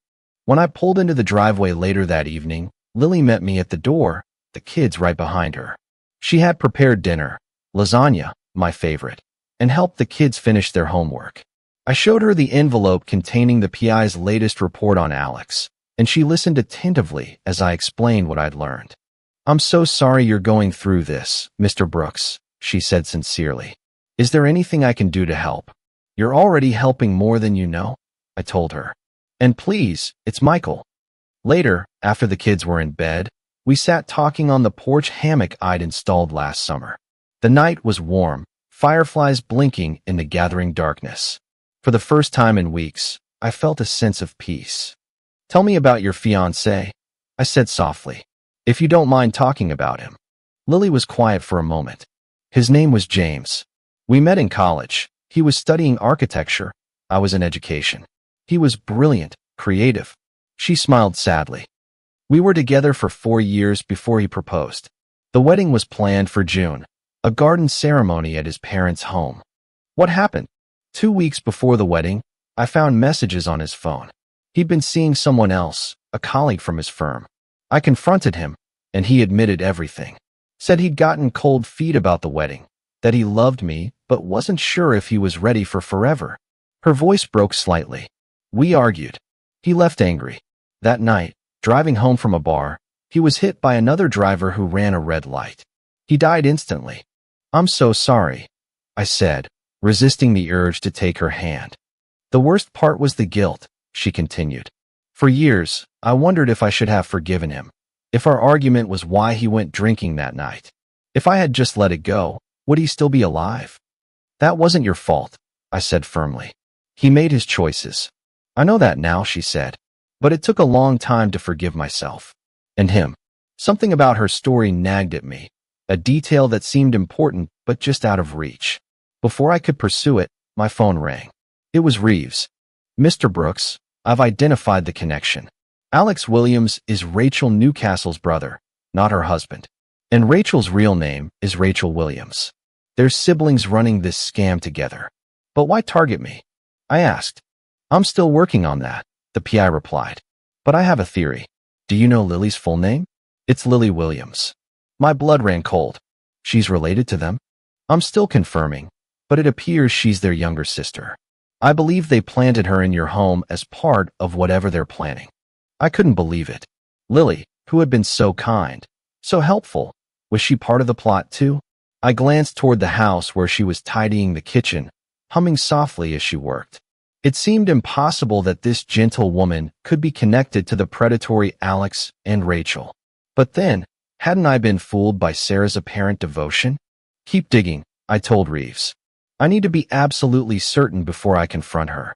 When I pulled into the driveway later that evening, Lily met me at the door, the kids right behind her. She had prepared dinner, lasagna, my favorite, and helped the kids finish their homework. I showed her the envelope containing the PI's latest report on Alex, and she listened attentively as I explained what I'd learned. "I'm so sorry you're going through this, Mr. Brooks," she said sincerely. "Is there anything I can do to help?" "You're already helping more than you know," I told her. "And please, it's Michael." Later, after the kids were in bed, we sat talking on the porch hammock I'd installed last summer. The night was warm, fireflies blinking in the gathering darkness. For the first time in weeks, I felt a sense of peace. "Tell me about your fiancé," I said softly, "if you don't mind talking about him." Lily was quiet for a moment. "His name was James. We met in college. He was studying architecture. I was in education. He was brilliant, creative." She smiled sadly. "We were together for 4 years before he proposed. The wedding was planned for June, a garden ceremony at his parents' home. What happened? 2 weeks before the wedding, I found messages on his phone. He'd been seeing someone else, a colleague from his firm. I confronted him, and he admitted everything. Said he'd gotten cold feet about the wedding, that he loved me but wasn't sure if he was ready for forever." Her voice broke slightly. We argued. He left angry. That night, driving home from a bar, he was hit by another driver who ran a red light. He died instantly. "I'm so sorry," I said, resisting the urge to take her hand. "The worst part was the guilt," she continued. "For years, I wondered if I should have forgiven him, if our argument was why he went drinking that night. If I had just let it go, would he still be alive?" "That wasn't your fault," I said firmly. "He made his choices." "I know that now," she said, "but it took a long time to forgive myself. And him." Something about her story nagged at me, a detail that seemed important but just out of reach. Before I could pursue it, my phone rang. It was Reeves. "Mr. Brooks, I've identified the connection. Alex Williams is Rachel Newcastle's brother, not her husband. And Rachel's real name is Rachel Williams. They're siblings running this scam together." "But why target me?" I asked. "I'm still working on that," the PI replied. "But I have a theory. Do you know Lily's full name? It's Lily Williams." My blood ran cold. "She's related to them?" "I'm still confirming, but it appears she's their younger sister. I believe they planted her in your home as part of whatever they're planning." I couldn't believe it. Lily, who had been so kind, so helpful, was she part of the plot too? I glanced toward the house where she was tidying the kitchen, humming softly as she worked. It seemed impossible that this gentle woman could be connected to the predatory Alex and Rachel. But then, hadn't I been fooled by Sarah's apparent devotion? "Keep digging," I told Reeves. "I need to be absolutely certain before I confront her."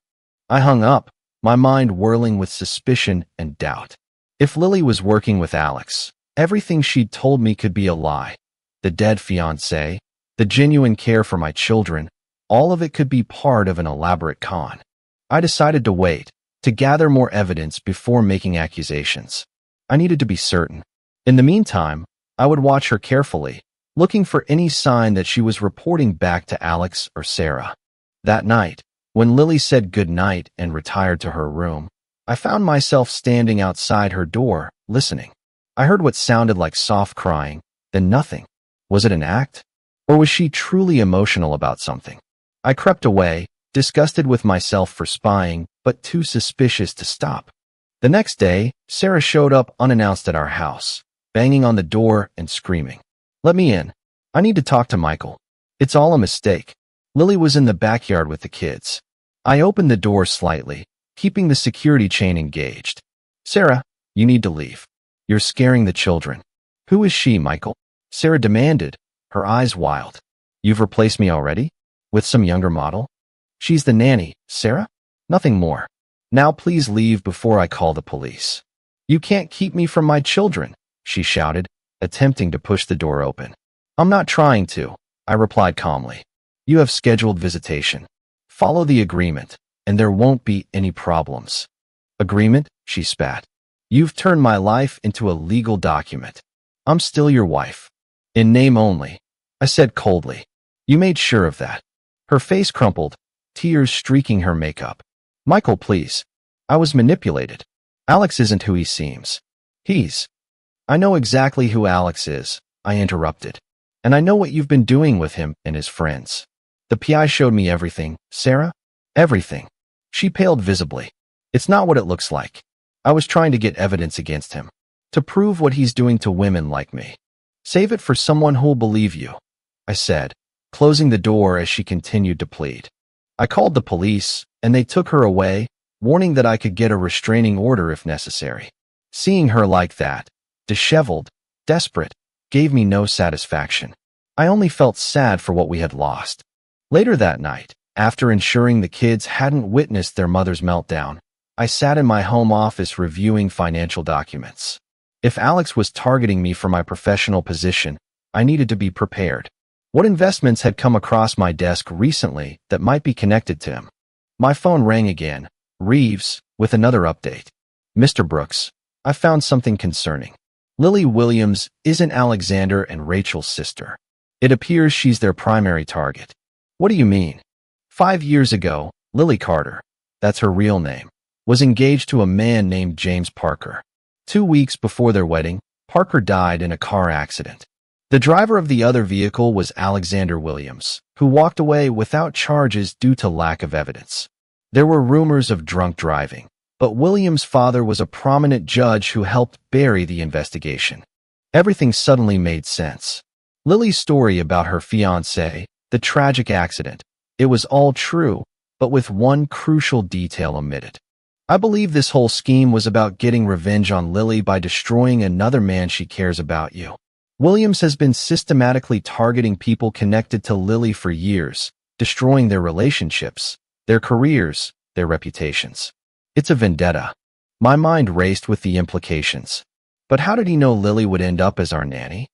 I hung up, my mind whirling with suspicion and doubt. If Lily was working with Alex, everything she'd told me could be a lie. The dead fiancé, the genuine care for my children, all of it could be part of an elaborate con. I decided to wait, to gather more evidence before making accusations. I needed to be certain. In the meantime, I would watch her carefully, looking for any sign that she was reporting back to Alex or Sarah. That night, when Lily said goodnight and retired to her room, I found myself standing outside her door, listening. I heard what sounded like soft crying, then nothing. Was it an act? Or was she truly emotional about something? I crept away, disgusted with myself for spying, but too suspicious to stop. The next day, Sarah showed up unannounced at our house, banging on the door and screaming, "Let me in. I need to talk to Michael. It's all a mistake." Lily was in the backyard with the kids. I opened the door slightly, keeping the security chain engaged. "Sarah, you need to leave. You're scaring the children." "Who is she, Michael?" Sarah demanded, her eyes wild. "You've replaced me already? With some younger model?" "She's the nanny, Sarah. Nothing more. Now please leave before I call the police." "You can't keep me from my children," she shouted, attempting to push the door open. "I'm not trying to," I replied calmly. "You have scheduled visitation. Follow the agreement, and there won't be any problems." "Agreement?" she spat. "You've turned my life into a legal document. I'm still your wife. In name only," I said coldly. "You made sure of that." Her face crumpled, tears streaking her makeup. "Michael, please. I was manipulated. Alex isn't who he seems. He's—" "I know exactly who Alex is," I interrupted. "And I know what you've been doing with him and his friends. The PI showed me everything, Sarah. Everything." She paled visibly. "It's not what it looks like. I was trying to get evidence against him, to prove what he's doing to women like me." "Save it for someone who'll believe you," I said, closing the door as she continued to plead. I called the police, and they took her away, warning that I could get a restraining order if necessary. Seeing her like that, disheveled, desperate, gave me no satisfaction. I only felt sad for what we had lost. Later that night, after ensuring the kids hadn't witnessed their mother's meltdown, I sat in my home office reviewing financial documents. If Alex was targeting me for my professional position, I needed to be prepared. What investments had come across my desk recently that might be connected to him? My phone rang again, Reeves, with another update. "Mr. Brooks, I found something concerning. Lily Williams isn't Alexander and Rachel's sister. It appears she's their primary target." "What do you mean?" 5 years ago, Lily Carter, that's her real name, was engaged to a man named James Parker. 2 weeks before their wedding, Parker died in a car accident. The driver of the other vehicle was Alexander Williams, who walked away without charges due to lack of evidence. There were rumors of drunk driving, but Williams' father was a prominent judge who helped bury the investigation. Everything suddenly made sense. Lily's story about her fiancé, the tragic accident, it was all true, but with one crucial detail omitted. I believe this whole scheme was about getting revenge on Lily by destroying another man she cares about. Williams has been systematically targeting people connected to Lily for years, destroying their relationships, their careers, their reputations. It's a vendetta. My mind raced with the implications. But how did he know Lily would end up as our nanny?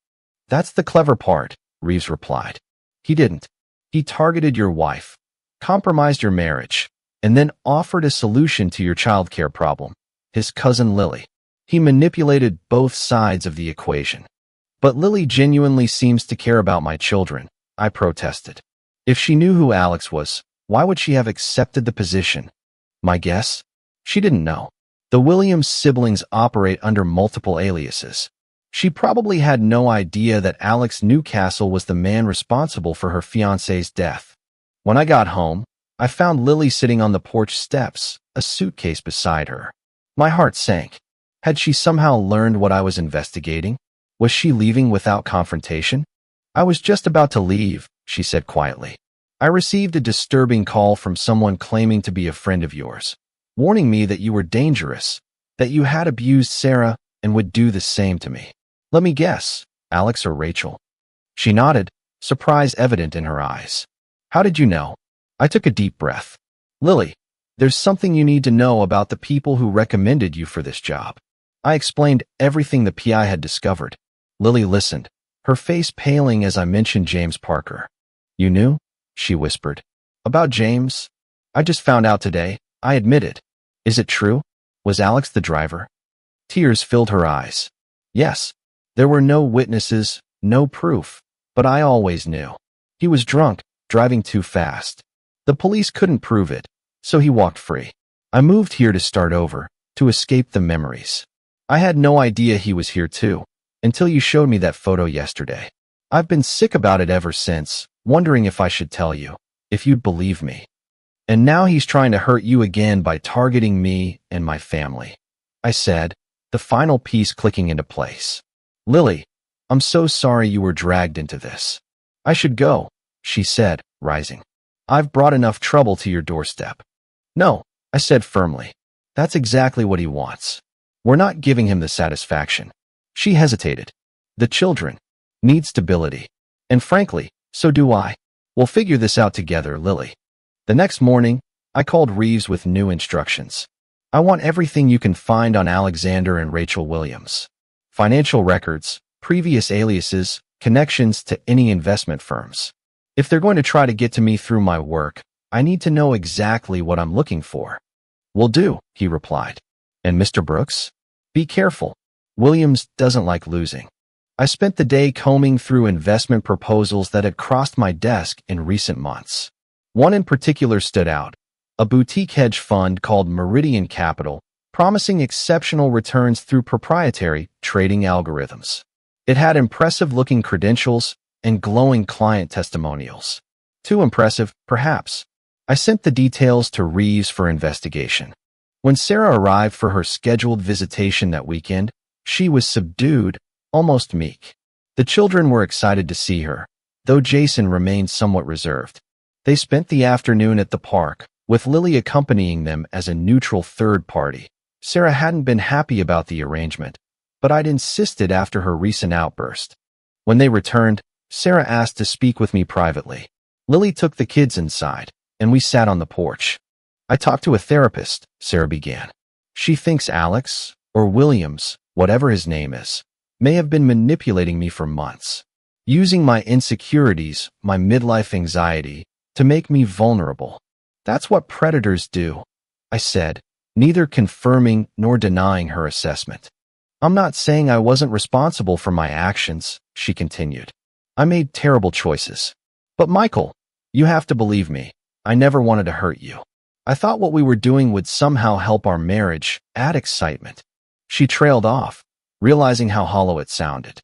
"That's the clever part," Reeves replied. "He didn't. He targeted your wife, compromised your marriage, and then offered a solution to your childcare problem, his cousin Lily. He manipulated both sides of the equation." "But Lily genuinely seems to care about my children," I protested. "If she knew who Alex was, why would she have accepted the position?" My guess? She didn't know. The Williams siblings operate under multiple aliases. She probably had no idea that Alex Newcastle was the man responsible for her fiancé's death. When I got home, I found Lily sitting on the porch steps, a suitcase beside her. My heart sank. Had she somehow learned what I was investigating? Was she leaving without confrontation? "I was just about to leave," she said quietly. "I received a disturbing call from someone claiming to be a friend of yours, warning me that you were dangerous, that you had abused Sarah and would do the same to me. Let me guess, Alex or Rachel?" She nodded, surprise evident in her eyes. "How did you know?" I took a deep breath. "Lily, there's something you need to know about the people who recommended you for this job." I explained everything the PI had discovered. Lily listened, her face paling as I mentioned James Parker. "You knew?" she whispered. "About James? I just found out today," I admitted. "Is it true? Was Alex the driver?" Tears filled her eyes. "Yes. There were no witnesses, no proof, but I always knew. He was drunk, driving too fast. The police couldn't prove it, so he walked free. I moved here to start over, to escape the memories. I had no idea he was here too, until you showed me that photo yesterday. I've been sick about it ever since, wondering if I should tell you, if you'd believe me. And now he's trying to hurt you again by targeting me and my family," I said, the final piece clicking into place. "Lily, I'm so sorry you were dragged into this." "I should go," she said, rising. "I've brought enough trouble to your doorstep." "No," I said firmly. "That's exactly what he wants. We're not giving him the satisfaction." She hesitated. "The children need stability. And frankly, so do I. We'll figure this out together, Lily." The next morning, I called Reeves with new instructions. "I want everything you can find on Alexander and Rachel Williams. Financial records, previous aliases, connections to any investment firms. If they're going to try to get to me through my work, I need to know exactly what I'm looking for." "Will do," he replied. "And Mr. Brooks? Be careful. Williams doesn't like losing." I spent the day combing through investment proposals that had crossed my desk in recent months. One in particular stood out, a boutique hedge fund called Meridian Capital, promising exceptional returns through proprietary trading algorithms. It had impressive-looking credentials and glowing client testimonials. Too impressive, perhaps. I sent the details to Reeves for investigation. When Sarah arrived for her scheduled visitation that weekend, she was subdued, almost meek. The children were excited to see her, though Jason remained somewhat reserved. They spent the afternoon at the park, with Lily accompanying them as a neutral third party. Sarah hadn't been happy about the arrangement, but I'd insisted after her recent outburst. When they returned, Sarah asked to speak with me privately. Lily took the kids inside, and we sat on the porch. "I talked to a therapist," Sarah began. "She thinks Alex, or Williams, whatever his name is, may have been manipulating me for months, using my insecurities, my midlife anxiety, to make me vulnerable. That's what predators do," I said, neither confirming nor denying her assessment. "I'm not saying I wasn't responsible for my actions," she continued. "I made terrible choices. But Michael, you have to believe me. I never wanted to hurt you. I thought what we were doing would somehow help our marriage, add excitement." She trailed off, realizing how hollow it sounded.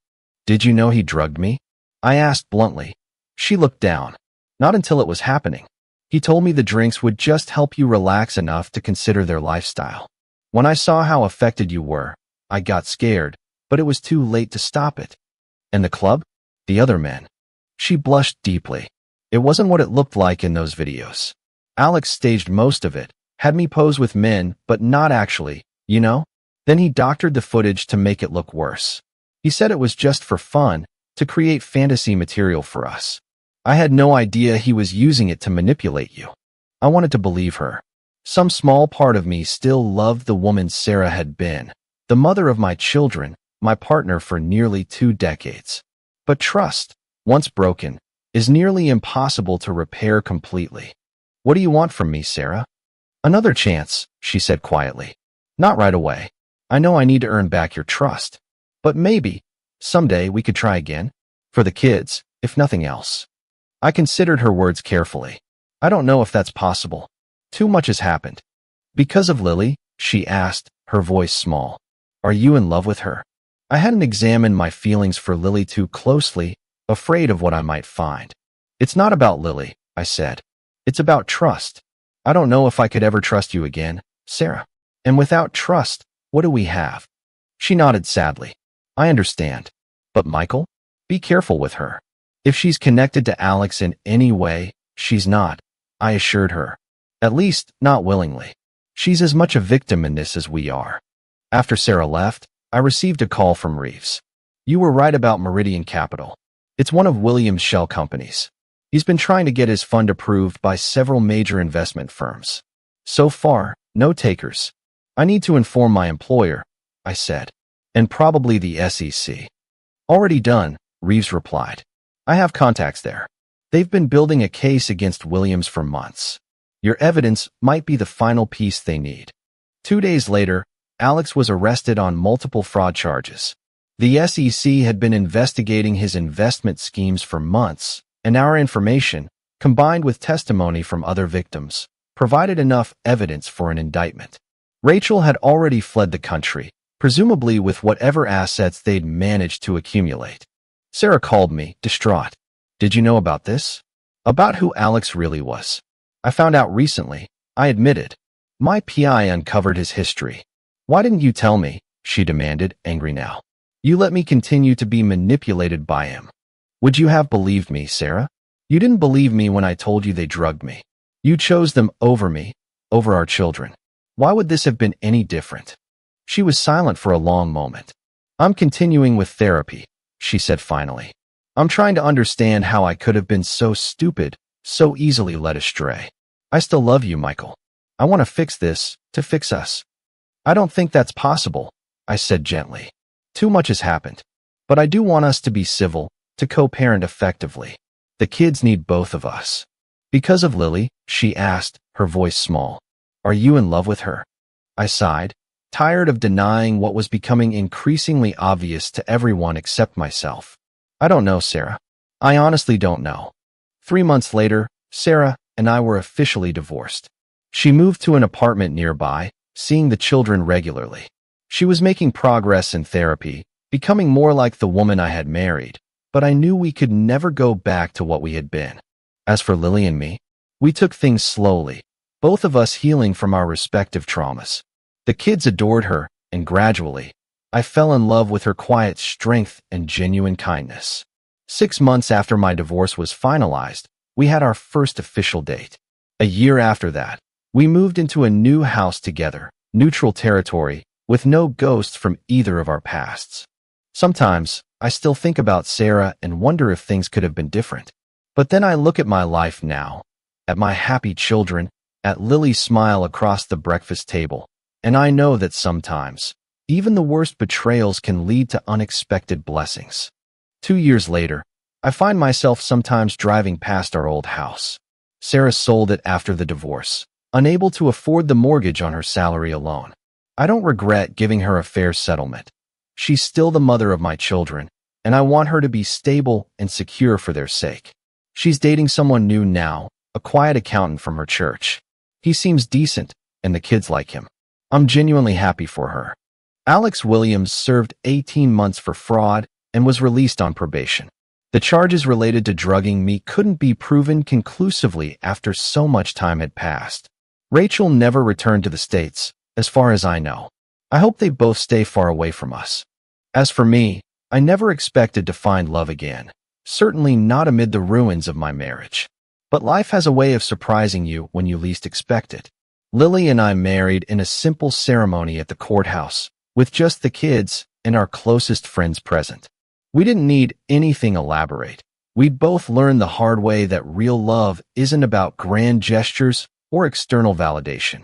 "Did you know he drugged me?" I asked bluntly. She looked down. "Not until it was happening. He told me the drinks would just help you relax enough to consider their lifestyle. When I saw how affected you were, I got scared, but it was too late to stop it." "And the club? The other men?" She blushed deeply. "It wasn't what it looked like in those videos. Alex staged most of it, had me pose with men, but not actually, you know? Then he doctored the footage to make it look worse. He said it was just for fun, to create fantasy material for us. I had no idea he was using it to manipulate you." I wanted to believe her. Some small part of me still loved the woman Sarah had been, the mother of my children, my partner for nearly 2 decades. But trust, once broken, is nearly impossible to repair completely. "What do you want from me, Sarah?" "Another chance," she said quietly. "Not right away. I know I need to earn back your trust. But maybe, someday we could try again. For the kids, if nothing else." I considered her words carefully. "I don't know if that's possible. Too much has happened." "Because of Lily?" she asked, her voice small. "Are you in love with her?" I hadn't examined my feelings for Lily too closely, afraid of what I might find. "It's not about Lily," I said. "It's about trust. I don't know if I could ever trust you again, Sarah. And without trust, what do we have?" She nodded sadly. "I understand. But Michael? Be careful with her. If she's connected to Alex in any way, she's not," I assured her. "At least, not willingly. She's as much a victim in this as we are." After Sarah left, I received a call from Reeves. "You were right about Meridian Capital. It's one of Williams' shell companies. He's been trying to get his fund approved by several major investment firms. So far, no takers. I need to inform my employer," I said, "and probably the SEC." "Already done," Reeves replied. "I have contacts there. They've been building a case against Williams for months. Your evidence might be the final piece they need." 2 days later, Alex was arrested on multiple fraud charges. The SEC had been investigating his investment schemes for months, and our information, combined with testimony from other victims, provided enough evidence for an indictment. Rachel had already fled the country, presumably with whatever assets they'd managed to accumulate. Sarah called me, distraught. Did you know about this? About who Alex really was. I found out recently, I admitted. My PI uncovered his history. Why didn't you tell me? She demanded, angry now. You let me continue to be manipulated by him. Would you have believed me, Sarah? You didn't believe me when I told you they drugged me. You chose them over me, over our children. Why would this have been any different? She was silent for a long moment. I'm continuing with therapy, she said finally. I'm trying to understand how I could have been so stupid, so easily led astray. I still love you, Michael. I want to fix this, to fix us. I don't think that's possible, I said gently. Too much has happened. But I do want us to be civil, to co-parent effectively. The kids need both of us. Because of Lily, she asked, her voice small. Are you in love with her? I sighed, tired of denying what was becoming increasingly obvious to everyone except myself. I don't know, Sarah. I honestly don't know. 3 months later, Sarah and I were officially divorced. She moved to an apartment nearby, seeing the children regularly. She was making progress in therapy, becoming more like the woman I had married, but I knew we could never go back to what we had been. As for Lily and me, we took things slowly, both of us healing from our respective traumas. The kids adored her, and gradually, I fell in love with her quiet strength and genuine kindness. 6 months after my divorce was finalized, we had our first official date. A year after that, we moved into a new house together, neutral territory, with no ghosts from either of our pasts. Sometimes, I still think about Sarah and wonder if things could have been different. But then I look at my life now, at my happy children, at Lily's smile across the breakfast table, and I know that sometimes, even the worst betrayals can lead to unexpected blessings. 2 years later, I find myself sometimes driving past our old house. Sarah sold it after the divorce, unable to afford the mortgage on her salary alone. I don't regret giving her a fair settlement. She's still the mother of my children, and I want her to be stable and secure for their sake. She's dating someone new now, a quiet accountant from her church. He seems decent, and the kids like him. I'm genuinely happy for her. Alex Williams served 18 months for fraud and was released on probation. The charges related to drugging me couldn't be proven conclusively after so much time had passed. Rachel never returned to the States, as far as I know. I hope they both stay far away from us. As for me, I never expected to find love again, certainly not amid the ruins of my marriage. But life has a way of surprising you when you least expect it. Lily and I married in a simple ceremony at the courthouse, with just the kids and our closest friends present. We didn't need anything elaborate. We'd both learned the hard way that real love isn't about grand gestures or external validation.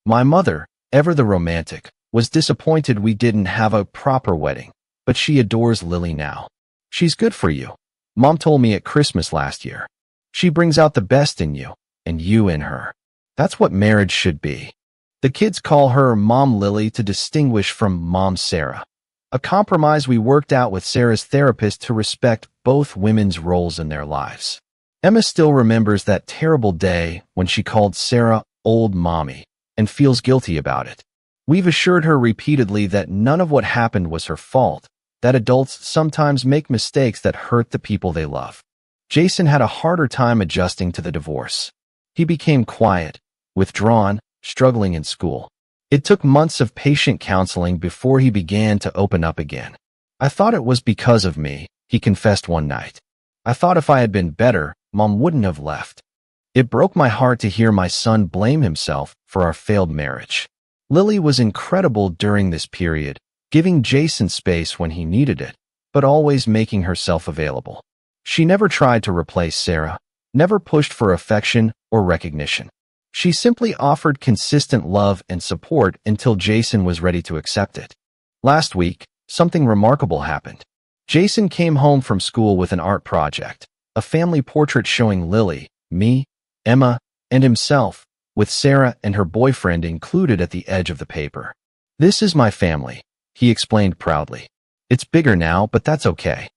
My mother, ever the romantic, was disappointed we didn't have a proper wedding, but she adores Lily now. She's good for you. Mom told me at Christmas last year. She brings out the best in you, and you in her. That's what marriage should be. The kids call her Mom Lily to distinguish from Mom Sarah. A compromise we worked out with Sarah's therapist to respect both women's roles in their lives. Emma still remembers that terrible day when she called Sarah old mommy and feels guilty about it. We've assured her repeatedly that none of what happened was her fault, that adults sometimes make mistakes that hurt the people they love. Jason had a harder time adjusting to the divorce. He became quiet, withdrawn, struggling in school. It took months of patient counseling before he began to open up again. I thought it was because of me, he confessed one night. I thought if I had been better, Mom wouldn't have left. It broke my heart to hear my son blame himself for our failed marriage. Lily was incredible during this period, giving Jason space when he needed it, but always making herself available. She never tried to replace Sarah, never pushed for affection or recognition. She simply offered consistent love and support until Jason was ready to accept it. Last week, something remarkable happened. Jason came home from school with an art project, a family portrait showing Lily, me, Emma, and himself, with Sarah and her boyfriend included at the edge of the paper. This is my family, he explained proudly. It's bigger now, but that's okay.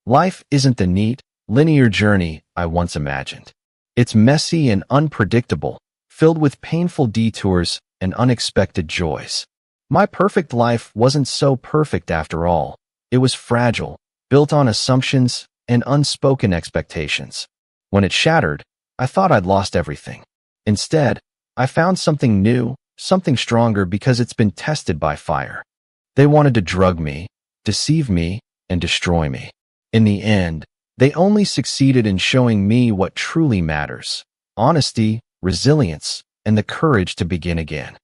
Life isn't the neat, linear journey I once imagined. It's messy and unpredictable, filled with painful detours and unexpected joys. My perfect life wasn't so perfect after all. It was fragile, built on assumptions and unspoken expectations. When it shattered, I thought I'd lost everything. Instead, I found something new, something stronger because it's been tested by fire. They wanted to drug me, deceive me, and destroy me. In the end, they only succeeded in showing me what truly matters: honesty, resilience, and the courage to begin again.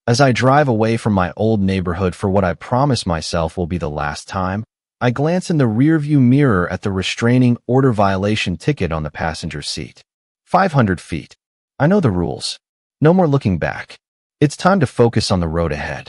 As I drive away from my old neighborhood for what I promise myself will be the last time, I glance in the rearview mirror at the restraining order violation ticket on the passenger seat. 500 feet. I know the rules. No more looking back. It's time to focus on the road ahead.